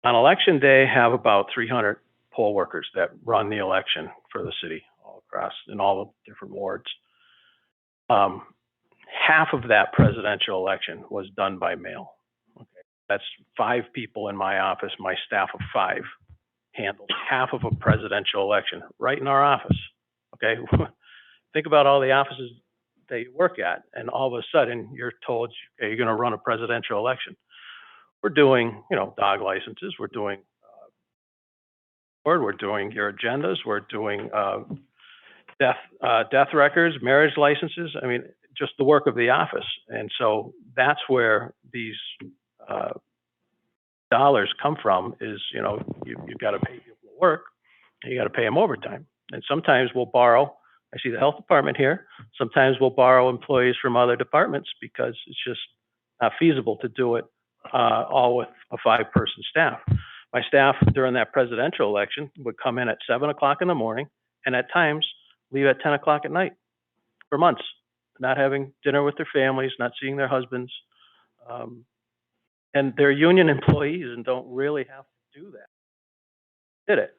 on election day have about 300 poll workers that run the election for the city all across in all the different wards. Half of that presidential election was done by mail. Okay. That's 5 people in my office. My staff of 5 handled half of a presidential election right in our office. Okay. Think about all the offices that you work at, and all of a sudden you're told, okay, you're going to run a presidential election. We're doing, dog licenses. We're doing, we're doing your agendas. We're doing death records, marriage licenses. I mean, just the work of the office. And so that's where these dollars come from. Is you've got to pay people to work, and you got to pay them overtime. And sometimes we'll borrow. I see the health department here. Sometimes we'll borrow employees from other departments because it's just not feasible to do it all with a 5-person staff. My staff during that presidential election would come in at 7 o'clock in the morning and at times leave at 10 o'clock at night for months, not having dinner with their families, not seeing their husbands. And they're union employees and don't really have to do that. Did it.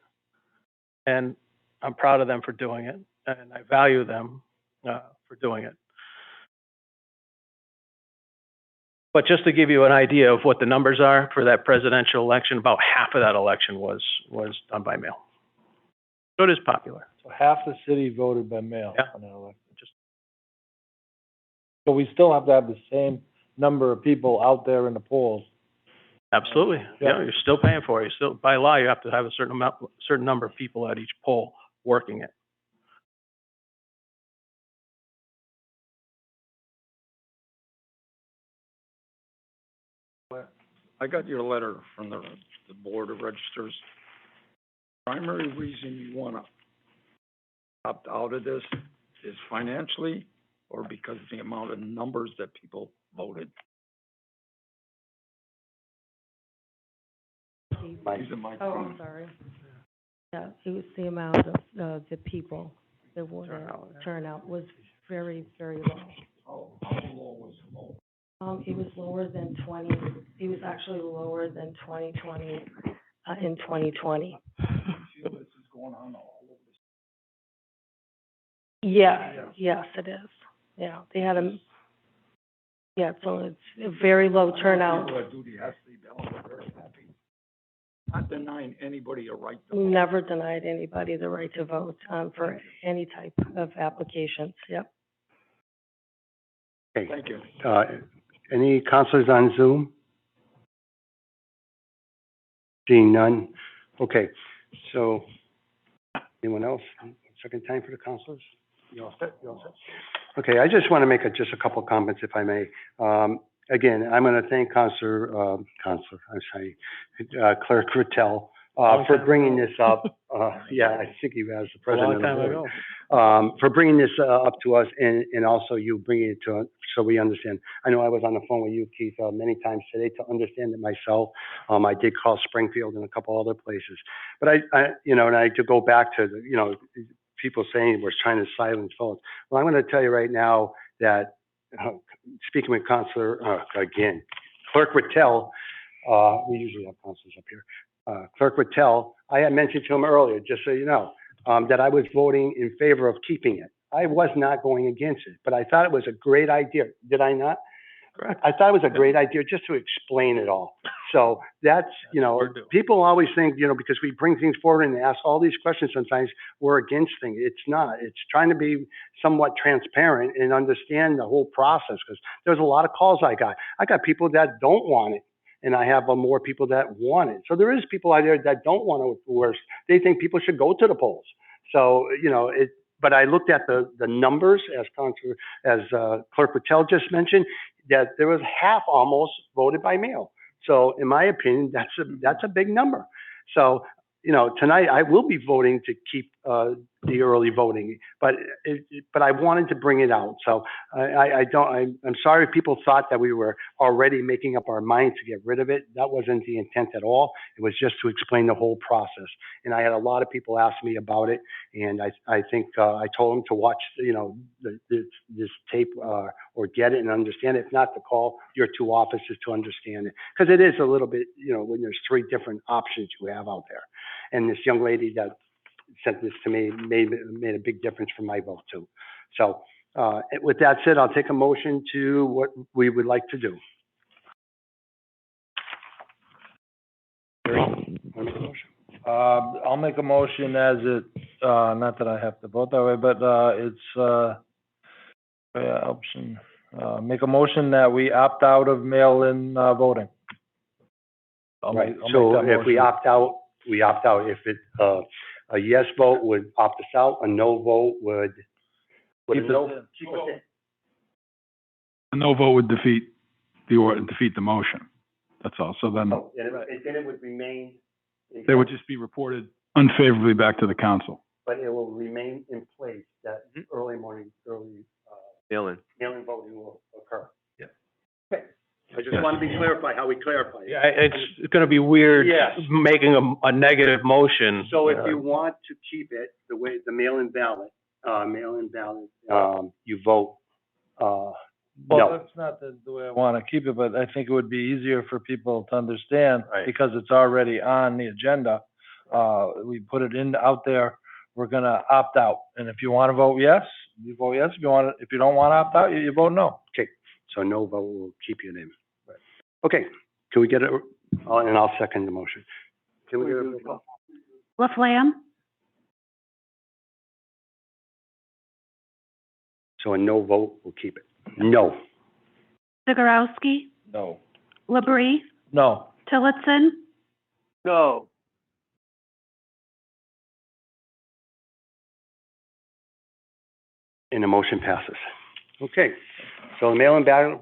And I'm proud of them for doing it, and I value them for doing it. But just to give you an idea of what the numbers are for that presidential election, about half of that election was done by mail. So it is popular. So half the city voted by mail Yeah. on that election. So we still have to have the same number of people out there in the polls. Absolutely. Yeah, you're still paying for it. You still, by law, you have to have a certain number of people at each poll working it. I got your letter from the Board of Registers. Primary reason you want to opt out of this is financially, or because of the amount of numbers that people voted? These are my Oh, I'm sorry. Yeah, it was the amount of the people that were turnout was very, very low. How low was it low? It was lower than 20. It was actually lower than 2020 in 2020. Feel this is going on all over the Yeah, yes, it is. Yeah, they had so it's a very low turnout. People that do the SD ballot are very happy. Not denying anybody a right to vote. Never denied anybody the right to vote for any type of applications. Yep. Okay. Thank you. Any counselors on Zoom? Seeing none? Okay, so, anyone else? Second time for the counselors? You all set? You all set? Okay, I just want to make just a couple comments, if I may. Again, I'm going to thank Clerk Rittel, for bringing this up. Yeah, I think he was the president of the board. For bringing this up to us, and also you bringing it to us so we understand. I know I was on the phone with you, Keith, many times today to understand it myself. I did call Springfield and a couple other places, but I to go back to people saying we're trying to silence votes. Well, I'm going to tell you right now that speaking with Counselor Clerk Rittel, we usually have counselors up here. Clerk Rittel, I had mentioned to him earlier, just so you know, that I was voting in favor of keeping it. I was not going against it, but I thought it was a great idea. Did I not? Correct. I thought it was a great idea just to explain it all. So that's people always think, because we bring things forward and ask all these questions, sometimes we're against things. It's not. It's trying to be somewhat transparent and understand the whole process, because there's a lot of calls I got. I got people that don't want it, and I have more people that want it. So there is people out there that don't want it worse. They think people should go to the polls. So, but I looked at the numbers as Clerk Rittel just mentioned, that there was half almost voted by mail. So in my opinion, that's a big number. So, tonight I will be voting to keep the early voting, but I wanted to bring it out. So I'm sorry people thought that we were already making up our mind to get rid of it. That wasn't the intent at all. It was just to explain the whole process. And I had a lot of people ask me about it, and I think I told them to watch this tape or get it and understand it. If not, to call your 2 offices to understand it, because it is a little bit when there's 3 different options you have out there. and this young lady that sent this to me made a big difference for my vote too. So, with that said, I'll take a motion to what we would like to do. I'll make a motion as it, not that I have to vote that way, but, option, make a motion that we opt out of mail-in, voting. Right, so if we opt out, we opt out. If it, a yes vote would opt us out, a no vote would Keep a us no, in. keep us in. A no vote would defeat the motion. That's all. So then And then it would remain. they would just be reported unfavorably back to the council. But it will remain in place that early Mail-in. mail-in voting will occur. Yeah. Okay. I just want to be clarified how we clarify it. Yeah, it's gonna be weird Yes. making a negative motion. So if you want to keep it the way, the mail-in ballot, you vote, Well, no. that's not the way I want to keep it, but I think it would be easier for people to understand Right. because it's already on the agenda. We put it out there, we're gonna opt out. And if you want to vote yes, you vote yes. If you don't want to opt out, you vote no. Okay, so no vote will keep your name. Right. Okay, can we get it, and I'll second the motion. Can we get a roll call? Laflamme? So a no vote will keep it. No. Zagorowski? No. Labrie? No. Tillotson? No. And the motion passes. Okay, so the mail-in ballot,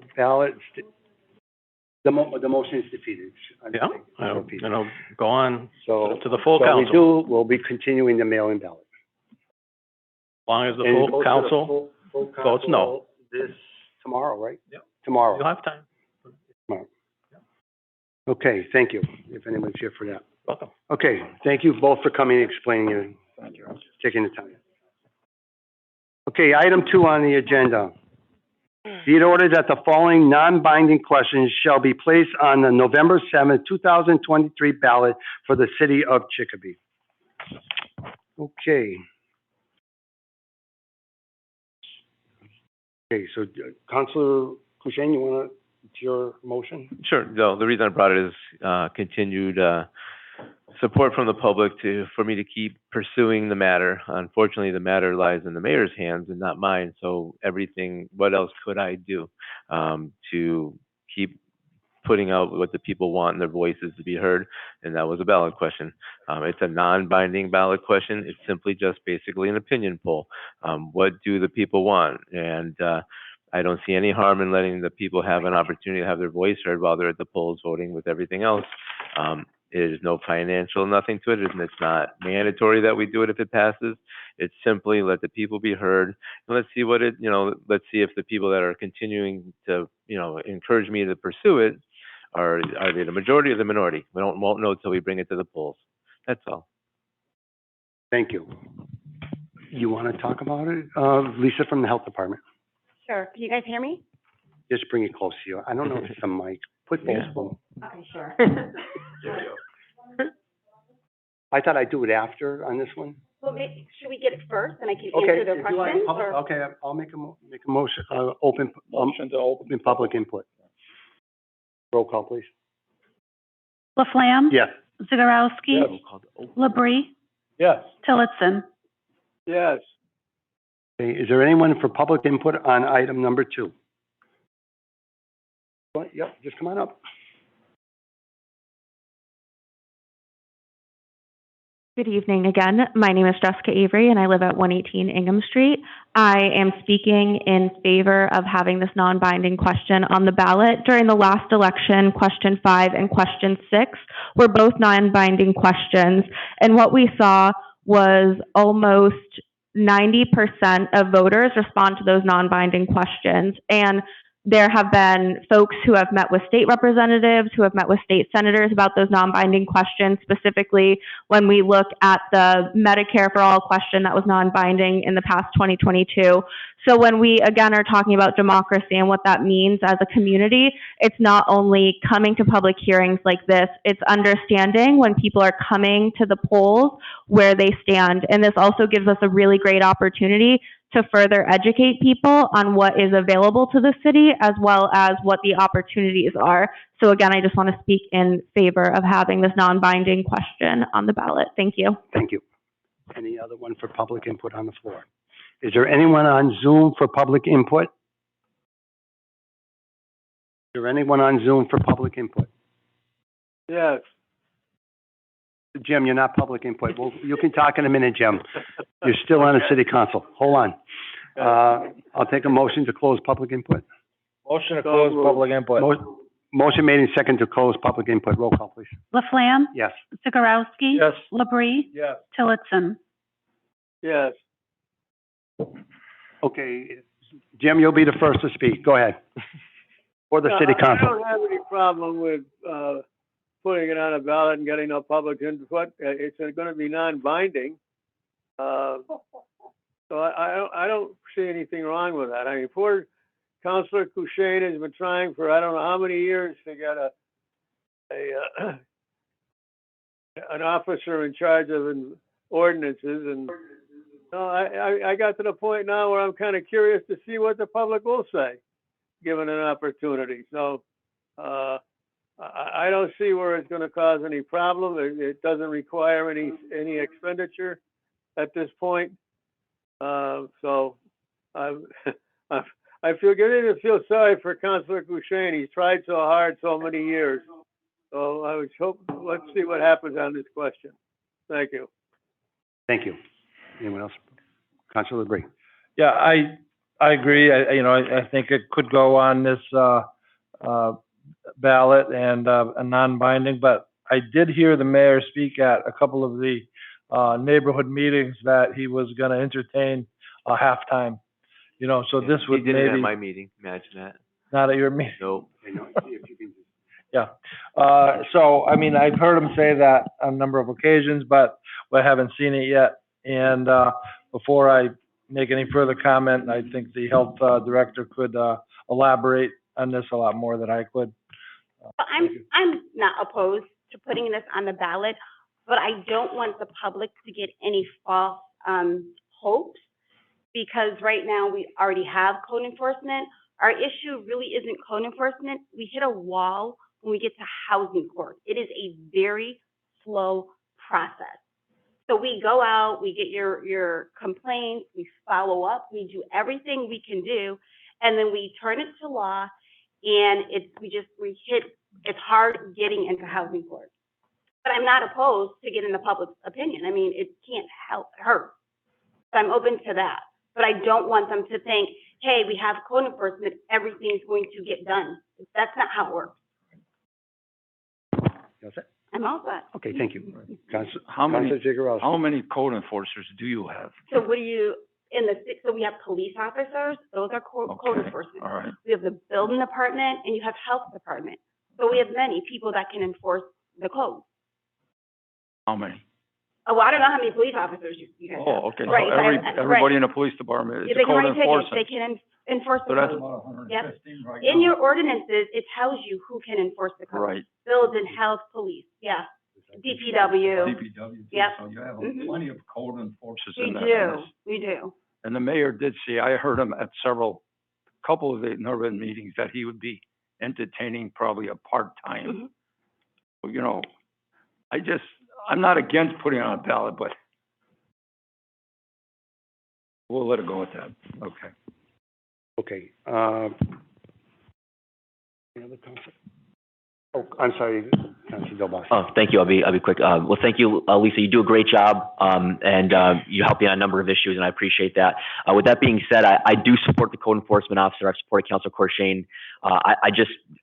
the motion is defeated. Yeah, and it'll go on So, to the full what we council, do, we'll be continuing the mail-in ballot. as long as the And it full goes to the council full votes council no. This, tomorrow, right? Yep. Tomorrow. You'll have time. Tomorrow. Okay, thank you, if anyone's here for that. Welcome. Okay, thank you both for coming and explaining it, taking the time. Okay, item 2 on the agenda. Be it ordered that the following non-binding questions shall be placed on the November 7th, 2023 ballot for the city of Chicopee. Okay. Okay, so Councilor Kushein, you want to, it's your motion? Sure. No, the reason I brought it is continued support from the public for me to keep pursuing the matter. Unfortunately, the matter lies in the mayor's hands and not mine. So what else could I do to keep putting out what the people want and their voices to be heard? And that was a ballot question. It's a non-binding ballot question. It's simply just basically an opinion poll. What do the people want? And I don't see any harm in letting the people have an opportunity to have their voice heard while they're at the polls voting with everything else. There's no financial nothing to it, and it's not mandatory that we do it if it passes. It's simply let the people be heard, and let's see let's see if the people that are continuing to, encourage me to pursue it are they the majority or the minority? We won't know until we bring it to the polls. That's all. Thank you. You want to talk about it? Lisa from the Health Department. Sure. Can you guys hear me? Just bring it close to you. I don't know if it's a mic. Put both of them. Okay, sure. I thought I'd do it after on this one. Well, should we get it first, and I can Okay, answer their if you want questions, public- or? okay, I'll make a motion, open To open. public input. Roll call, please. Laflamme? Yes. Zagorowski? Yes. Labrie? Yes. Tillotson? Yes. Okay, is there anyone for public input on item number 2? Yep, just come on up. Good evening again. My name is Jessica Avery, and I live at 118 Ingham Street. I am speaking in favor of having this non-binding question on the ballot. During the last election, question 5 and question 6 were both non-binding questions, and what we saw was almost 90% of voters respond to those non-binding questions. And there have been folks who have met with state representatives, who have met with state senators about those non-binding questions, specifically when we look at the Medicare for All question that was non-binding in the past 2022. So when we, again, are talking about democracy and what that means as a community, it's not only coming to public hearings like this, it's understanding when people are coming to the polls where they stand. And this also gives us a really great opportunity to further educate people on what is available to the city as well as what the opportunities are. So again, I just want to speak in favor of having this non-binding question on the ballot. Thank you. Thank you. Any other one for public input on the floor? Is there anyone on Zoom for public input? Is there anyone on Zoom for public input? Yes. Jim, you're not public input. Well, you can talk in a minute, Jim. You're still on the city council. Hold on. I'll take a motion to close public input. Motion to close public input. Motion made and second to close public input. Roll call, please. Laflamme? Yes. Zagorowski? Yes. Labrie? Yes. Tillotson? Yes. Okay, Jim, you'll be the first to speak. Go ahead. For the city I council. don't have any problem with, putting it on a ballot and getting no public input. It's gonna be non-binding. So I don't see anything wrong with that. I mean, poor Councilor Kushein has been trying for I don't know how many years to get an officer in charge of ordinances, and I got to the point now where I'm kind of curious to see what the public will say, given an opportunity. So I don't see where it's going to cause any problem. It doesn't require any expenditure at this point. So I feel getting to feel sorry for Councilor Kushein. He's tried so hard so many years. So I would hope, let's see what happens on this question. Thank you. Thank you. Anyone else? Councilor Labrie. Yeah, I agree. I think it could go on this, ballot and, a non-binding, but I did hear the mayor speak at a couple of the, neighborhood meetings that he was gonna entertain a halftime. So this would He did it at maybe, my meeting, imagine that. not at your meeting. Nope. Yeah. So, I mean, I've heard him say that on a number of occasions, but I haven't seen it yet. And, before I make any further comment, I think the health, director could, elaborate on this a lot more than I could. I'm not opposed to putting this on the ballot, but I don't want the public to get any false, hopes, because right now we already have code enforcement. Our issue really isn't code enforcement. We hit a wall when we get to housing court. It is a very slow process. So we go out, we get your complaints, we follow up, we do everything we can do, and then we turn it to law, and it's hard getting into housing court. But I'm not opposed to getting the public's opinion. I mean, it can't hurt. So I'm open to that. But I don't want them to think, hey, we have code enforcement, everything's going to get done. That's not how it works. That's it? I'm all set. Okay, thank you. How many Councilor Zagorowski. how many code enforcers do you have? So so we have police officers, those are code Okay, enforcement. all right. We have the building department and you have health department. So we have many people that can enforce the code. How many? Oh, well, I don't know how many police officers you guys have. Oh, okay. So Right, everybody in the police department is Yeah, they a can code write tickets, enforcer. they can enforce So the that's code. about 115 Yep. right In now. your ordinances, it tells you who can enforce the code. Right. Building, health, police, yeah. DPW. DPW, too, Yep. so you have Mhm. plenty of code enforcers We in that. do, we do. And the mayor did say, I heard him at couple of the Northern meetings, that he would be entertaining probably a part-time. Mhm. I'm not against putting it on a ballot, but we'll let it go at that. Okay. Okay, any other council? Oh, I'm sorry, Councilor Delbos. Oh, thank you. I'll be quick. Well, thank you, Lisa. You do a great job, and you help me on a number of issues, and I appreciate that. With that being said, I do support the code enforcement officer. I've supported Councilor Kushein. I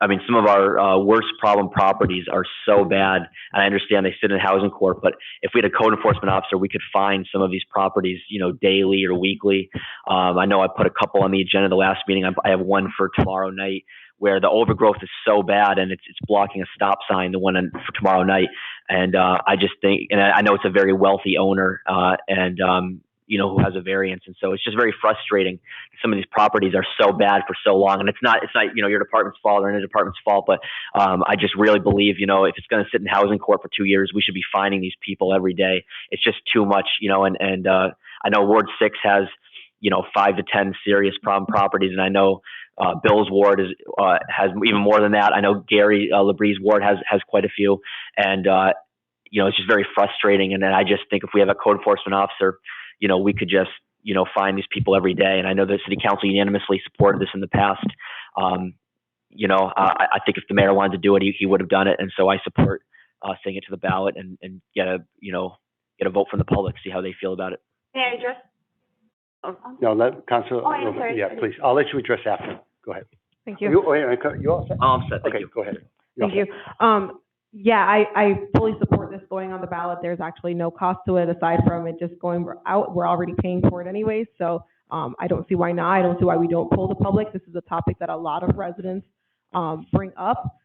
mean, some of our worst problem properties are so bad, and I understand they sit in housing court, but if we had a code enforcement officer, we could find some of these properties, daily or weekly. I know I put a couple on the agenda the last meeting. I have one for tomorrow night, where the overgrowth is so bad and it's blocking a stop sign, the one for tomorrow night. And I just think, and I know it's a very wealthy owner, and who has a variance. And so it's just very frustrating. Some of these properties are so bad for so long, and it's not, your department's fault or any department's fault, but, I just really believe, if it's going to sit in housing court for 2 years, we should be finding these people every day. It's just too much, and I know Ward 6 has, 5 to 10 serious problem properties, and I know, Bill's ward has even more than that. I know Gary Labree's ward has quite a few, and it's just very frustrating. And then I just think if we have a code enforcement officer, we could just find these people every day. And I know the city council unanimously supported this in the past. I think if the mayor wanted to do it, he would have done it. And so I support sending it to the ballot and get a vote from the public, see how they feel about it. May I address? Oh, No, let Council, Oh, I'm sorry. yeah, please. I'll let you address after. Go ahead. Thank You, you. you all set? I'm set, thank Okay, you. go ahead. You're Thank all you. Yeah, I fully support this going on the ballot. There's actually no cost to it aside from it just going out. We're already paying for it anyway, so I don't see why not. I don't see why we don't poll the public. This is a topic that a lot of residents bring up.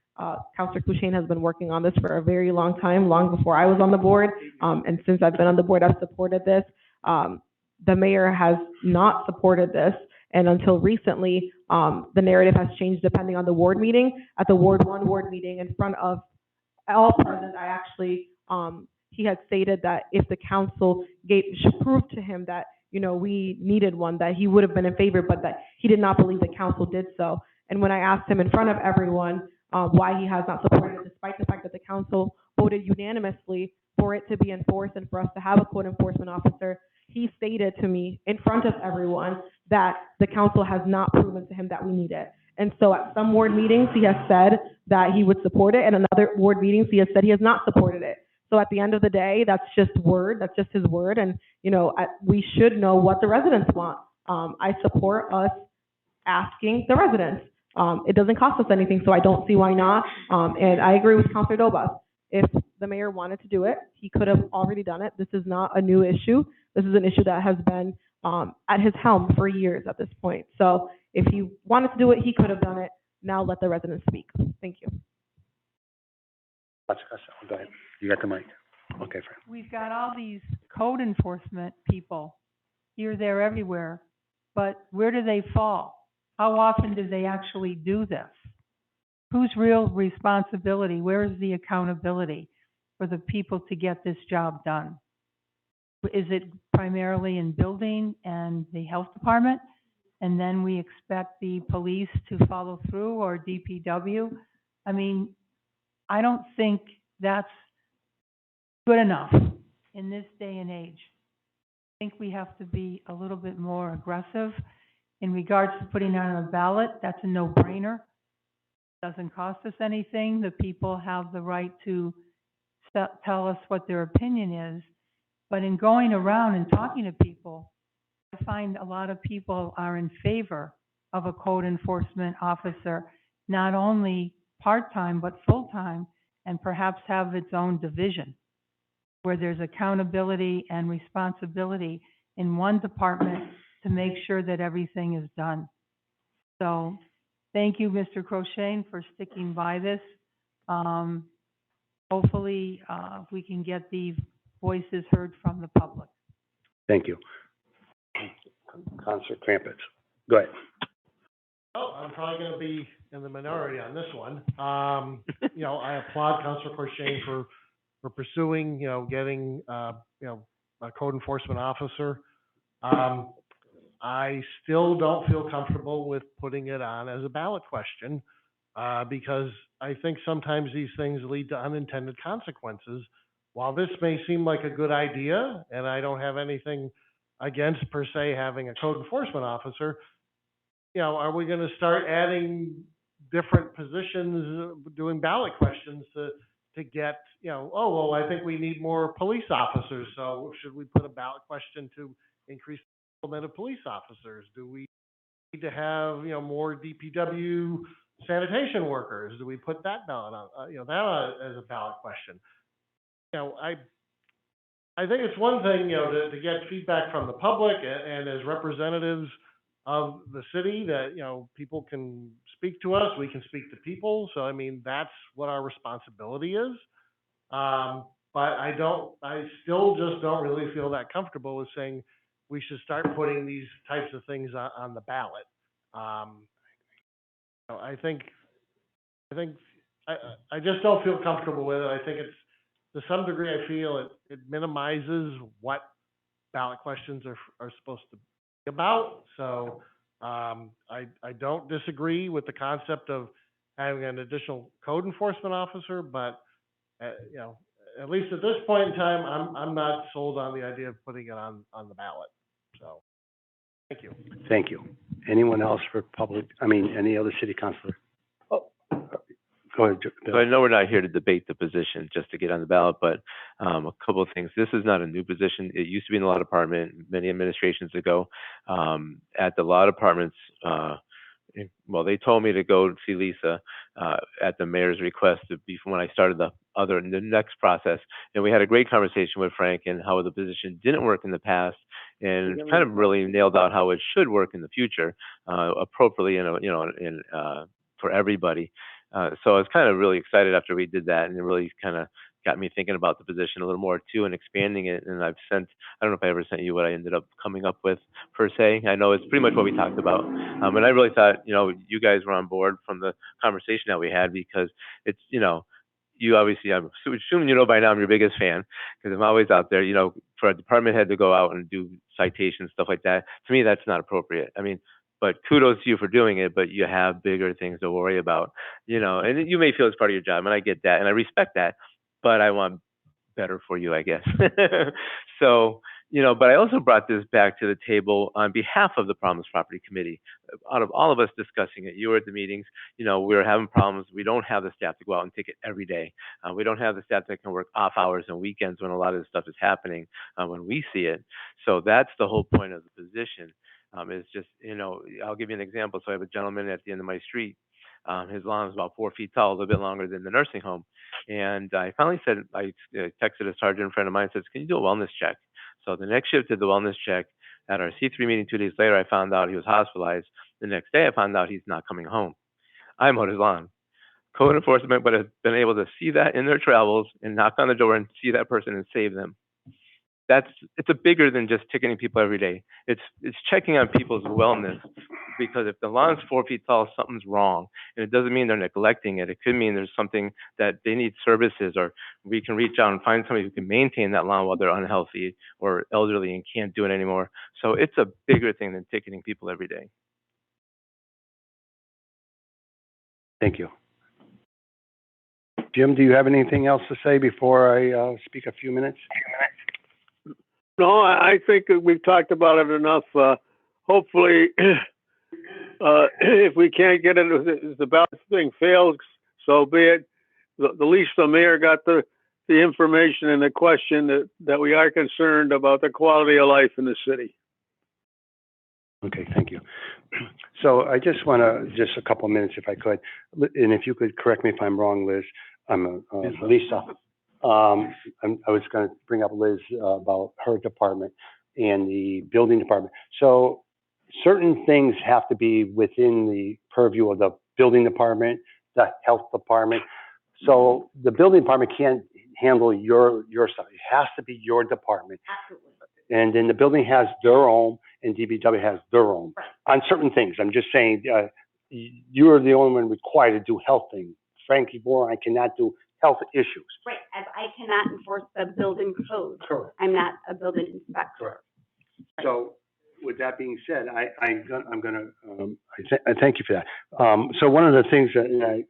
Councilor Kushain has been working on this for a very long time, long before I was on the board, and since I've been on the board, I've supported this. The mayor has not supported this, and until recently, the narrative has changed depending on the ward meeting. At the Ward 1 ward meeting in front of all present, I actually, he had stated that if the council should prove to him that, we needed one, that he would have been in favor, but that he did not believe the council did so. And when I asked him in front of everyone, why he has not supported it, despite the fact that the council voted unanimously for it to be enforced and for us to have a code enforcement officer, he stated to me in front of everyone that the council has not proven to him that we need it. And so at some ward meetings, he has said that he would support it, and in other ward meetings, he has said he has not supported it. So at the end of the day, that's just word, that's just his word, and, we should know what the residents want. I support us asking the residents. It doesn't cost us anything, so I don't see why not. And I agree with Councilor Dobas. If the mayor wanted to do it, he could have already done it. This is not a new issue. This is an issue that has been at his helm for years at this point. So if he wanted to do it, he could have done it. Now let the residents speak. Thank you. Go ahead. You got the mic. Okay, Fran. We've got all these code enforcement people here, there, everywhere, but where do they fall? How often do they actually do this? Whose real responsibility? Where is the accountability for the people to get this job done? Is it primarily in building and the health department? And then we expect the police to follow through, or DPW? I mean, I don't think that's good enough in this day and age. I think we have to be a little bit more aggressive in regards to putting it on a ballot. That's a no-brainer. Doesn't cost us anything. The people have the right to tell us what their opinion is. But in going around and talking to people, I find a lot of people are in favor of a code enforcement officer, not only part-time, but full-time, and perhaps have its own division where there's accountability and responsibility in one department to make sure that everything is done. So thank you, Mr. Crochet, for sticking by this. Hopefully, we can get the voices heard from the public. Thank you. Councilor Crampits. Go ahead. Oh, I'm probably going to be in the minority on this one. I applaud Councilor Crochet for pursuing, getting, a code enforcement officer. I still don't feel comfortable with putting it on as a ballot question, because I think sometimes these things lead to unintended consequences. While this may seem like a good idea, and I don't have anything against per se having a code enforcement officer, are we going to start adding different positions, doing ballot questions to get, I think we need more police officers, so should we put a ballot question to increase the complement of police officers? Do we need to have, more DPW sanitation workers? Do we put that ballot on, that as a ballot question? I think it's one thing, to get feedback from the public and as representatives of the city that, people can speak to us, we can speak to people. So, I mean, that's what our responsibility is. But I still just don't really feel that comfortable with saying, we should start putting these types of things on the ballot. I think, I just don't feel comfortable with it. I think it's, to some degree, I feel it minimizes what ballot questions are supposed to be about. So, I don't disagree with the concept of having an additional code enforcement officer, but, you know, at least at this point in time, I'm not sold on the idea of putting it on the ballot. So, thank you. Thank you. Anyone else for any other city councilor? Oh, go ahead, Bill. So I know we're not here to debate the position just to get on the ballot, but a couple of things. This is not a new position. It used to be in the law department many administrations ago. At the law departments, well, they told me to go see Lisa at the mayor's request before when I started the next process, and we had a great conversation with Frank and how the position didn't work in the past, and kind of really nailed out how it should work in the future appropriately, and for everybody. So I was kind of really excited after we did that, and it really kind of got me thinking about the position a little more too, and expanding it. And I don't know if I ever sent you what I ended up coming up with per se. I know it's pretty much what we talked about. And I really thought, you guys were on board from the conversation that we had, because it's, you obviously, I'm assuming by now I'm your biggest fan, because I'm always out there, for a department head to go out and do citations, stuff like that. To me, that's not appropriate. I mean, but kudos to you for doing it, but you have bigger things to worry about, and you may feel it's part of your job, and I get that, and I respect that, but I want better for you, I guess. So, but I also brought this back to the table on behalf of the Problems Property Committee. Out of all of us discussing it, you were at the meetings, we were having problems. We don't have the staff to go out and take it every day. We don't have the staff that can work off hours and weekends when a lot of this stuff is happening, when we see it. So that's the whole point of the position. Is just, I'll give you an example. So I have a gentleman at the end of my street. His lawn is about 4 feet tall, a little bit longer than the nursing home. And I finally said, I texted a sergeant friend of mine, says, can you do a wellness check? So the next shift did the wellness check. At our C3 meeting 2 days later, I found out he was hospitalized. The next day, I found out he's not coming home. I mowed his lawn. Code enforcement would have been able to see that in their travels and knock on the door and see that person and save them. It's a bigger than just ticketing people every day. It's checking on people's wellness, because if the lawn's 4 feet tall, something's wrong, and it doesn't mean they're neglecting it. It could mean there's something that they need services, or we can reach out and find somebody who can maintain that lawn while they're unhealthy or elderly and can't do it anymore. So it's a bigger thing than ticketing people every day. Thank you. Jim, do you have anything else to say before I speak a few minutes? No, I think that we've talked about it enough. Hopefully, if we can't get it, if the ballot thing fails, so be it. The least the mayor got the information and the question that we are concerned about the quality of life in the city. Okay, thank you. So I just want to, just a couple minutes if I could, and if you could correct me if I'm wrong, Liz, Lisa. I was going to bring up Liz about her department and the building department. So certain things have to be within the purview of the building department, the health department. So the building department can't handle your stuff. It has to be your department. Absolutely. And then the building has their own, and DBW has their own. Right. On certain things. I'm just saying, you are the only one required to do health things. Frankie Moore, I cannot do health issues. Right, as I cannot enforce the building code. Correct. I'm not a building inspector. Correct. So with that being said, I thank you for that. So one of the things that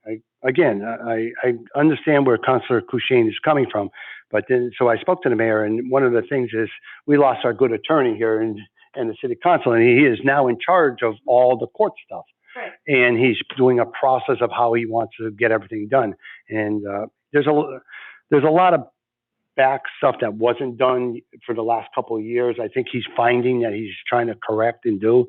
I understand where Councilor Kushain is coming from, but then, so I spoke to the mayor, and one of the things is we lost our good attorney here in the city council, and he is now in charge of all the court stuff. Right. And he's doing a process of how he wants to get everything done. And there's a lot of back stuff that wasn't done for the last couple of years. I think he's finding that he's trying to correct and do.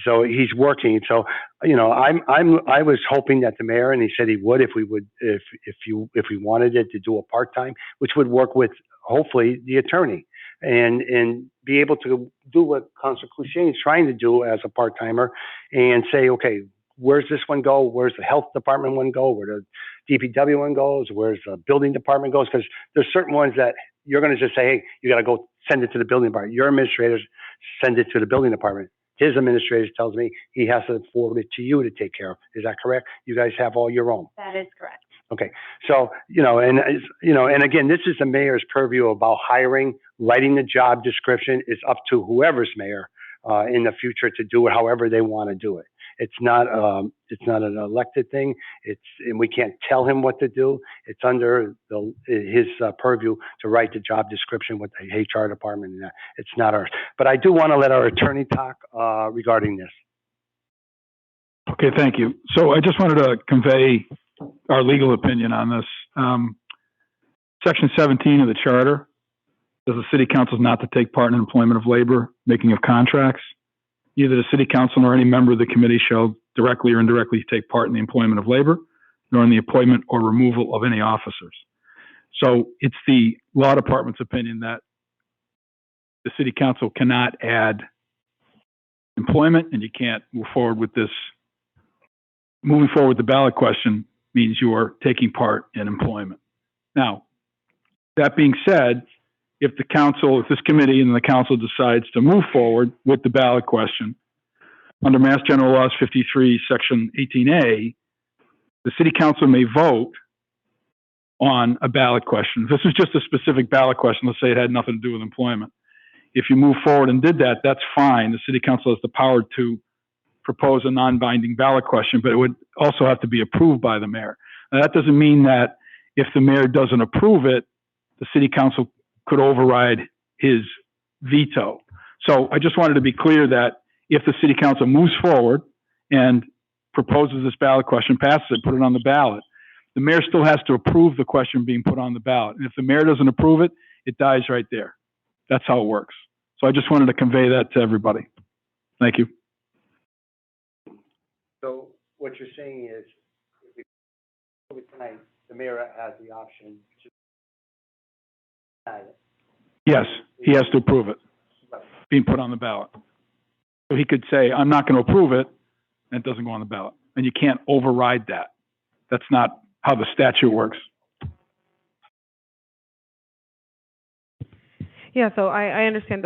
So he's working. So I was hoping that the mayor, and he said he would if we wanted it to do a part-time, which would work with hopefully the attorney and be able to do what Councilor Clouché is trying to do as a part-timer and say, okay, where's this one go? Where's the health department one go? Where the DPW one goes, where's the building department goes, because there's certain ones that you're gonna just say, hey, you gotta go send it to the building department. Your administrators send it to the building department. His administrator tells me he has to forward it to you to take care of. Is that correct? You guys have all your own? That is correct. Okay, so, and again, this is the mayor's purview about hiring, writing the job description. It's up to whoever's mayor, in the future to do it however they want to do it. It's not an elected thing. And we can't tell him what to do. It's under his purview to write the job description with the HR department and that. It's not ours. But I do want to let our attorney talk, regarding this. Okay, thank you. So I just wanted to convey our legal opinion on this. Section 17 of the charter says the city council is not to take part in employment of labor, making of contracts. Neither the city council nor any member of the committee shall directly or indirectly take part in the employment of labor, nor in the appointment or removal of any officers. So it's the law department's opinion that the city council cannot add employment, and you can't move forward with this. Moving forward with the ballot question means you are taking part in employment. Now, that being said, if this committee and the council decides to move forward with the ballot question, under Mass General Laws 53, Section 18A, the city council may vote on a ballot question. If this is just a specific ballot question, let's say it had nothing to do with employment. If you move forward and did that, that's fine. The city council has the power to propose a non-binding ballot question, but it would also have to be approved by the mayor. Now, that doesn't mean that if the mayor doesn't approve it, the city council could override his veto. So I just wanted to be clear that if the city council moves forward and proposes this ballot question, passes it, put it on the ballot, the mayor still has to approve the question being put on the ballot. And if the mayor doesn't approve it, it dies right there. That's how it works. So I just wanted to convey that to everybody. Thank you. So what you're saying is, if we move it tonight, the mayor has the option to deny it. Yes, he has to approve it being put on the ballot. So he could say, I'm not going to approve it, and it doesn't go on the ballot. And you can't override that. That's not how the statute works. Yeah, so I understand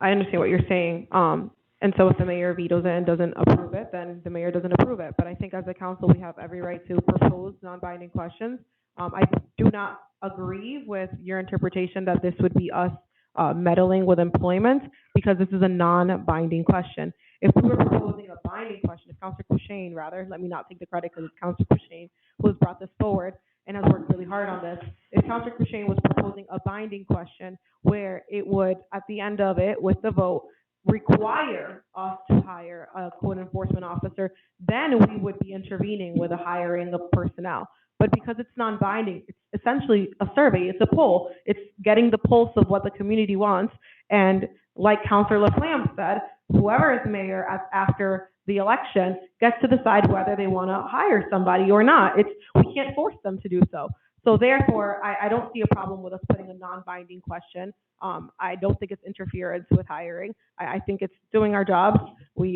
I understand what you're saying. And so if the mayor vetoes it and doesn't approve it, then the mayor doesn't approve it. But I think as a council, we have every right to propose non-binding questions. I do not agree with your interpretation that this would be us meddling with employment, because this is a non-binding question. If we were proposing a binding question, if Councilor Kushain, rather, let me not take the credit because it's Councilor Kushain who has brought this forward and has worked really hard on this. If Councilor Kushain was proposing a binding question where it would, at the end of it, with the vote, require us to hire a code enforcement officer, then we would be intervening with a hiring of personnel. But because it's non-binding, it's essentially a survey, it's a poll. It's getting the pulse of what the community wants. And like Councilor Laflamme said, whoever is mayor after the election gets to decide whether they want to hire somebody or not. We can't force them to do so. So therefore, I don't see a problem with us putting a non-binding question. I don't think it's interference with hiring. I think it's doing our jobs.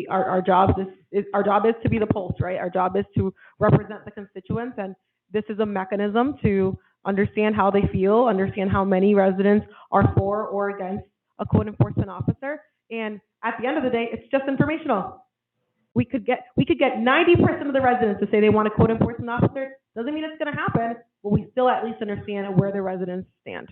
Our job is to be the pulse, right? Our job is to represent the constituents, and this is a mechanism to understand how they feel, understand how many residents are for or against a code enforcement officer. And at the end of the day, it's just informational. We could get 90% of the residents to say they want a code enforcement officer. Doesn't mean it's going to happen, but we still at least understand where the residents stand.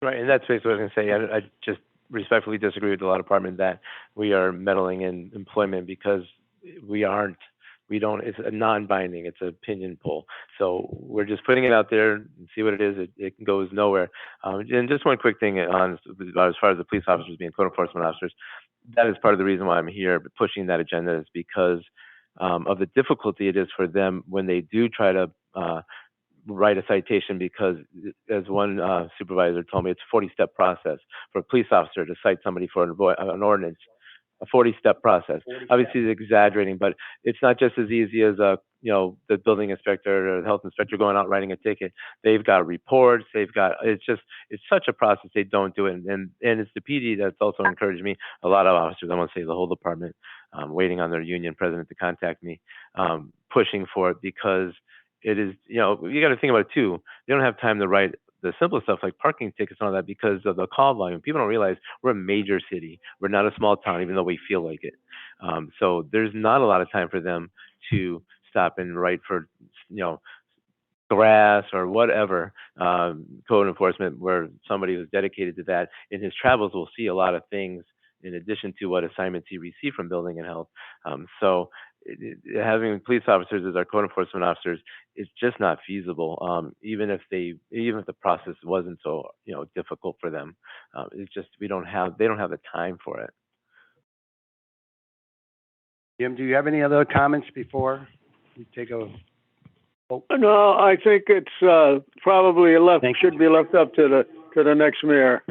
Right, and that's basically what I was going to say. I just respectfully disagree with the law department that we are meddling in employment, because it's a non-binding, it's an opinion poll. So we're just putting it out there and see what it is. It goes nowhere. And just one quick thing on, as far as the police officers being code enforcement officers, that is part of the reason why I'm here pushing that agenda, is because of the difficulty it is for them when they do try to write a citation, because as one supervisor told me, it's a 40-step process for a police officer to cite somebody for an ordinance. a 40-step process. Obviously, he's exaggerating, but it's not just as easy as the building inspector or the health inspector going out writing a ticket. They've got reports. It's such a process. They don't do it, and it's the PD that's also encouraged me. A lot of officers, I want to say the whole department, waiting on their union president to contact me, pushing for it because it is, you got to think about it too. They don't have time to write the simple stuff like parking tickets and all that because of the call volume. People don't realize we're a major city. We're not a small town, even though we feel like it. So there's not a lot of time for them to stop and write for, grass or whatever, code enforcement where somebody who's dedicated to that. In his travels, will see a lot of things in addition to what assignments he received from building and health. So having police officers as our code enforcement officers is just not feasible. Even if the process wasn't so difficult for them, it's just they don't have the time for it. Jim, do you have any other comments before we take a vote? No, I think it's, probably should be left up to the next mayor.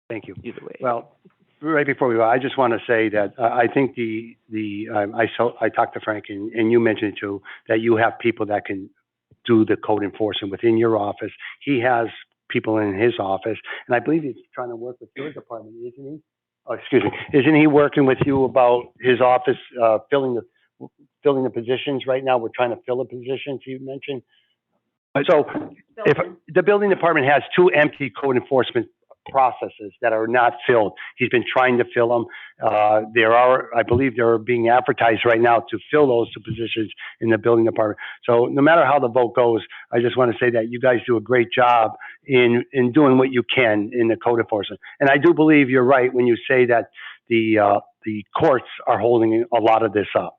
Thank you. Either way. Well, right before we go, I just want to say that I think I talked to Frank and you mentioned it too, that you have people that can do the code enforcement within your office. He has people in his office, and I believe he's trying to work with your department, isn't he? Oh, excuse me. Isn't he working with you about his office, filling the positions right now? We're trying to fill the positions you mentioned. So if the building department has 2 empty code enforcement processes that are not filled. He's been trying to fill them. I believe they're being advertised right now to fill those 2 positions in the building department. So no matter how the vote goes, I just want to say that you guys do a great job in doing what you can in the code enforcement. And I do believe you're right when you say that the courts are holding a lot of this up.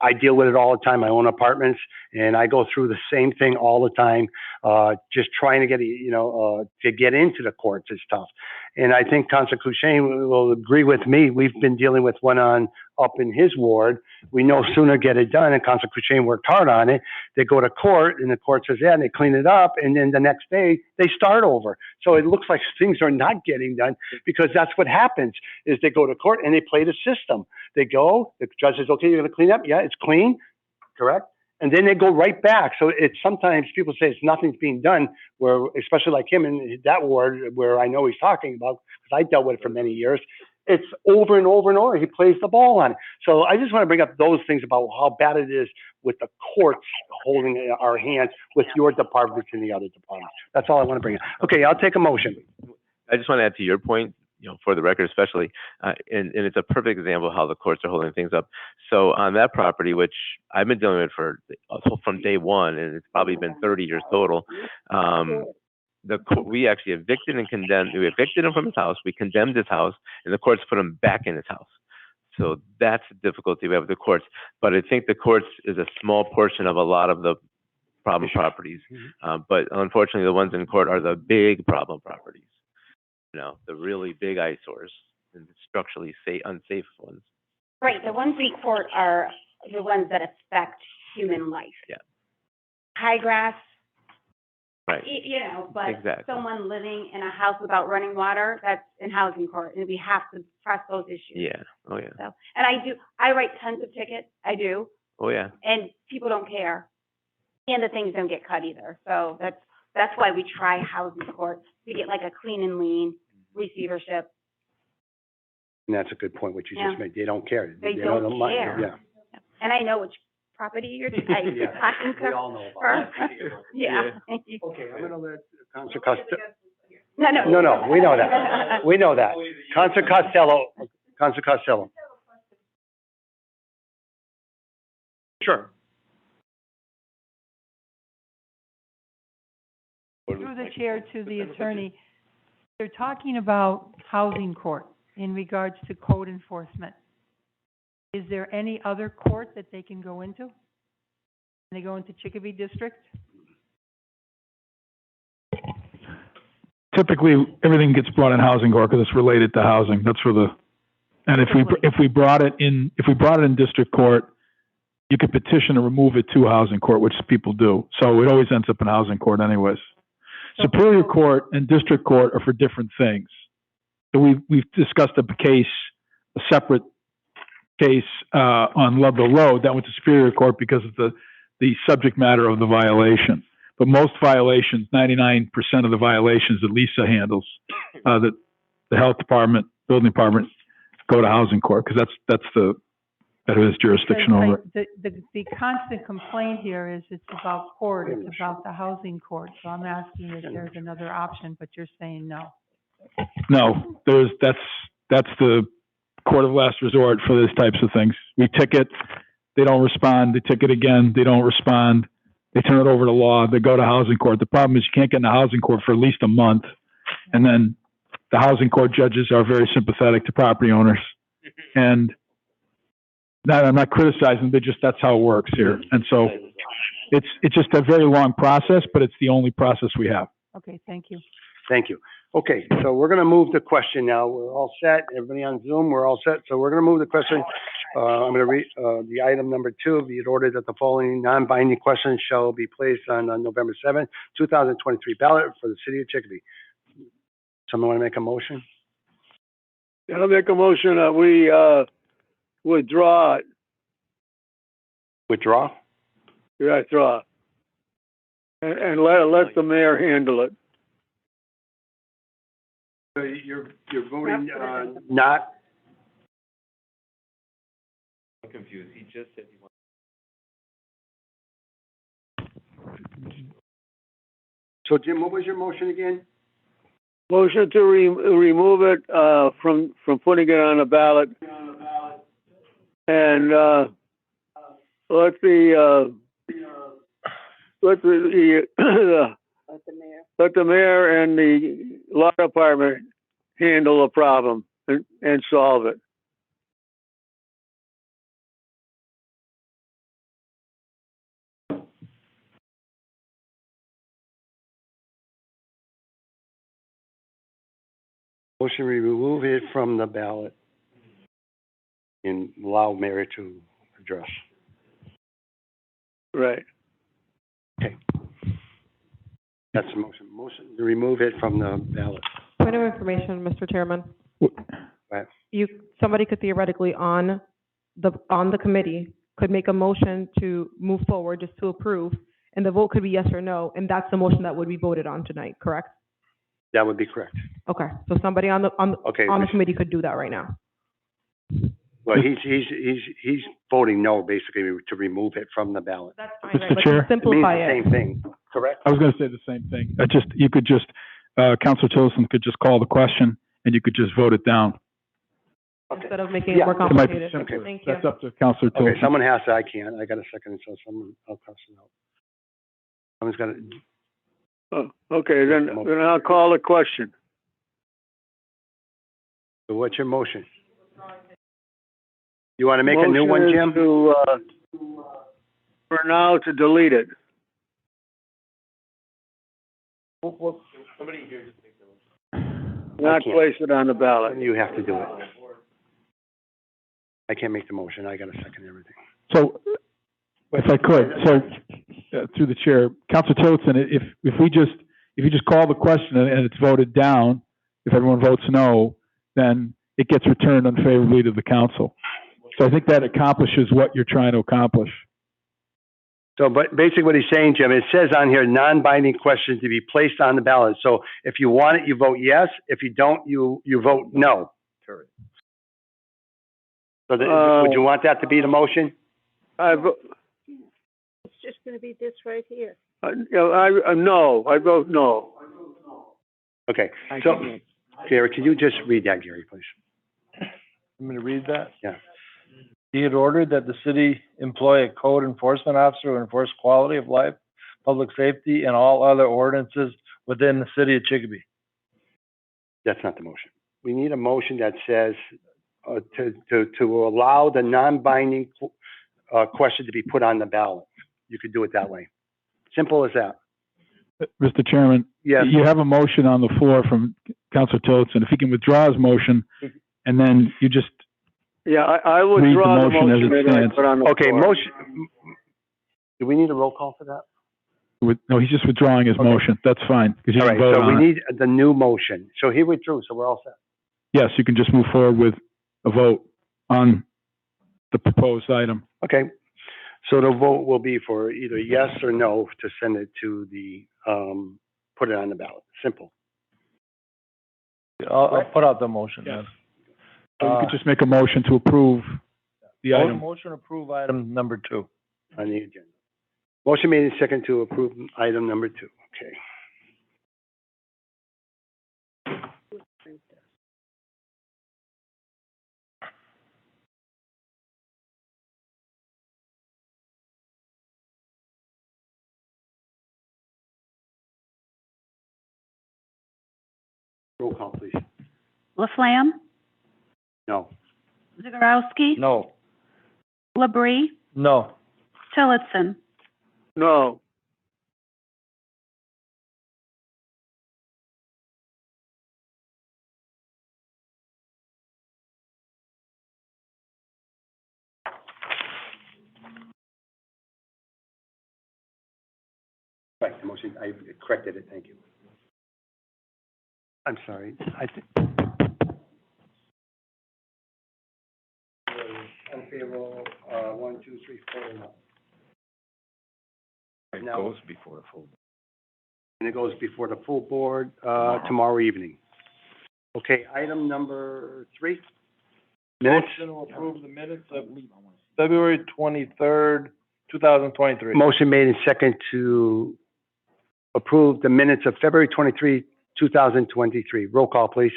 I deal with it all the time. I own apartments, and I go through the same thing all the time. Just trying to get, to get into the courts is tough. And I think Councilor Couchain will agree with me. We've been dealing with one up in his ward. We no sooner get it done, and Councilor Couchain worked hard on it. They go to court, and the court says, yeah, and they clean it up, and then the next day they start over. So it looks like things are not getting done because that's what happens. Is they go to court and they play the system. They go, the judge says, okay, you're going to clean up? Yeah, it's clean, correct? And then they go right back. So it's sometimes people say nothing's being done, where, especially like him in that ward where I know he's talking about, because I dealt with it for many years. It's over and over and over. He plays the ball on it. So I just want to bring up those things about how bad it is with the courts holding our hands with your departments and the other departments. That's all I want to bring up. Okay, I'll take a motion. I just want to add to your point, for the record especially, and it's a perfect example of how the courts are holding things up. So on that property, which I've been dealing with from day one, and it's probably been 30 years total, we actually evicted and condemned. We evicted him from his house. We condemned his house, and the courts put him back in his house. So that's the difficulty we have with the courts. But I think the courts is a small portion of a lot of the problem properties. But unfortunately, the ones in court are the big problem properties. The really big eyesores and structurally unsafe ones. Right, the ones in court are the ones that affect human life. Yeah. High grass. Right. But exactly. Someone living in a house without running water, that's in housing court, and we have to press those issues. Yeah. Oh yeah. So, and I write tons of tickets. I do. Oh yeah. And people don't care, and the things don't get cut either. So that's why we try housing court to get like a clean and lean receivership. And that's a good point, what you just made. They don't care. They don't care. Yeah. And I know which property you're talking to. We all know about that. Yeah. Okay, I'm gonna let Councilor Costello. No, we know that. We know that. Councilor Costello. Sure. Through the chair to the attorney, they're talking about housing court in regards to code enforcement. Is there any other court that they can go into? Can they go into Chicopee District? Typically, everything gets brought in housing court because it's related to housing. That's where and if we brought it in district court, you could petition to remove it to housing court, which people do. So it always ends up in housing court anyways. Superior court and district court are for different things. So we've discussed a separate case, on Ludlow Road that went to Superior Court because of the subject matter of the violation. But most violations, 99% of the violations that Lisa handles, that the health department, building department, go to housing court, because that is jurisdiction over it. The constant complaint here is it's about court, it's about the housing court. So I'm asking if there's another option, but you're saying no. No, that's the court of last resort for these types of things. We ticket, they don't respond, they ticket again, they don't respond, they turn it over to law, they go to housing court. The problem is you can't get in the housing court for at least a month, and then the housing court judges are very sympathetic to property owners. And I'm not criticizing, but that's how it works here. And so it's just a very long process, but it's the only process we have. Okay, thank you. Thank you. Okay, so we're going to move the question now. We're all set. Everybody on Zoom, we're all set. So we're going to move the question. I'm going to read the item number 2. Be it ordered that the following non-binding questions shall be placed on November 7th, 2023 ballot for the city of Chicopee. Someone want to make a motion? I'll make a motion that we, withdraw it. Withdraw? Yeah, withdraw. And let the mayor handle it. So you're voting not? I'm confused. He just said he wants. So Jim, what was your motion again? Motion to remove it, from putting it on the ballot. And, let the mayor and the law department handle the problem and solve it. Motion to remove it from the ballot and allow mayor to address. Right. Okay. That's the motion. Motion to remove it from the ballot. Point of information, Mr. Chairman. Right. Somebody could theoretically on the committee could make a motion to move forward, just to approve, and the vote could be yes or no, and that's the motion that would be voted on tonight, correct? That would be correct. Okay, so somebody on the committee could do that right now. Well, he's voting no, basically, to remove it from the ballot. That's fine, Mr. right? Chair? Let's simplify It means the same thing, correct? I was going to say the same thing. Councilor Tilson could just call the question and you could just vote it down. Okay. Instead of making it more complicated. Simpler. Thank you. That's up to Councilor Tilson. Okay, someone has to, I can't. I got a second, so I'll cross it out. Someone's got to. Oh, okay, then I'll call the question. So what's your motion? You want to make a new one, Jim? To, for now, to delete it. Somebody here just make the motion. Not place it on the ballot. You have to do it. I can't make the motion. I got to second everything. So, if I could, through the chair, Councilor Tillotson, if you just call the question and it's voted down, if everyone votes no, then it gets returned unfavorably to the council. So I think that accomplishes what you're trying to accomplish. So, but basically what he's saying, Jim, it says on here, non-binding questions to be placed on the ballot. So if you want it, you vote yes. If you don't, you vote no. So would you want that to be the motion? It's just gonna be this right here. No, I vote no. Okay, so, Gary, can you just read that, Gary, please? I'm going to read that? Yeah. Be it ordered that the city employ a code enforcement officer to enforce quality of life, public safety, and all other ordinances within the city of Chicopee. That's not the motion. We need a motion that says to allow the non-binding question to be put on the ballot. You could do it that way. Simple as that. Mr. Chairman, yes. You have a motion on the floor from Councilor Tillotson. If he can withdraw his motion, and then you just Yeah, I withdraw the motion as it stands. Okay, motion. Do we need a roll call for that? No, he's just withdrawing his motion. That's fine. All right, so we need the new motion. So he withdrew, so we're all set. yes, you can just move forward with a vote on the proposed item. Okay, so the vote will be for either yes or no to send it to the, put it on the ballot. Simple. I'll put out the motion Yes. then. So you could just make a motion to approve the item. Motion to approve item number 2. On the agenda. Motion made and second to approve item number 2. Okay. Roll call, please. Laflamme? No. Zagorowski? No. Labrie? No. Tillotson? No. Right, the motion, I corrected it, thank you. I'm sorry, I think. Unfavorable, 1, 2, 3, 4, no. It Now- goes before the full. And it goes before the full board, tomorrow evening. Okay, item number 3. Minutes. Motion to approve the minutes of February 23rd, 2023. Motion made and second to approve the minutes of February 23, 2023. Roll call, please.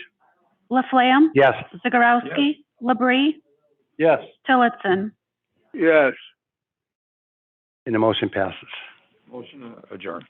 Laflamme? Yes. Zagorowski? Labrie? Yes. Tillotson? Yes. And the motion passes. Motion to adjourn.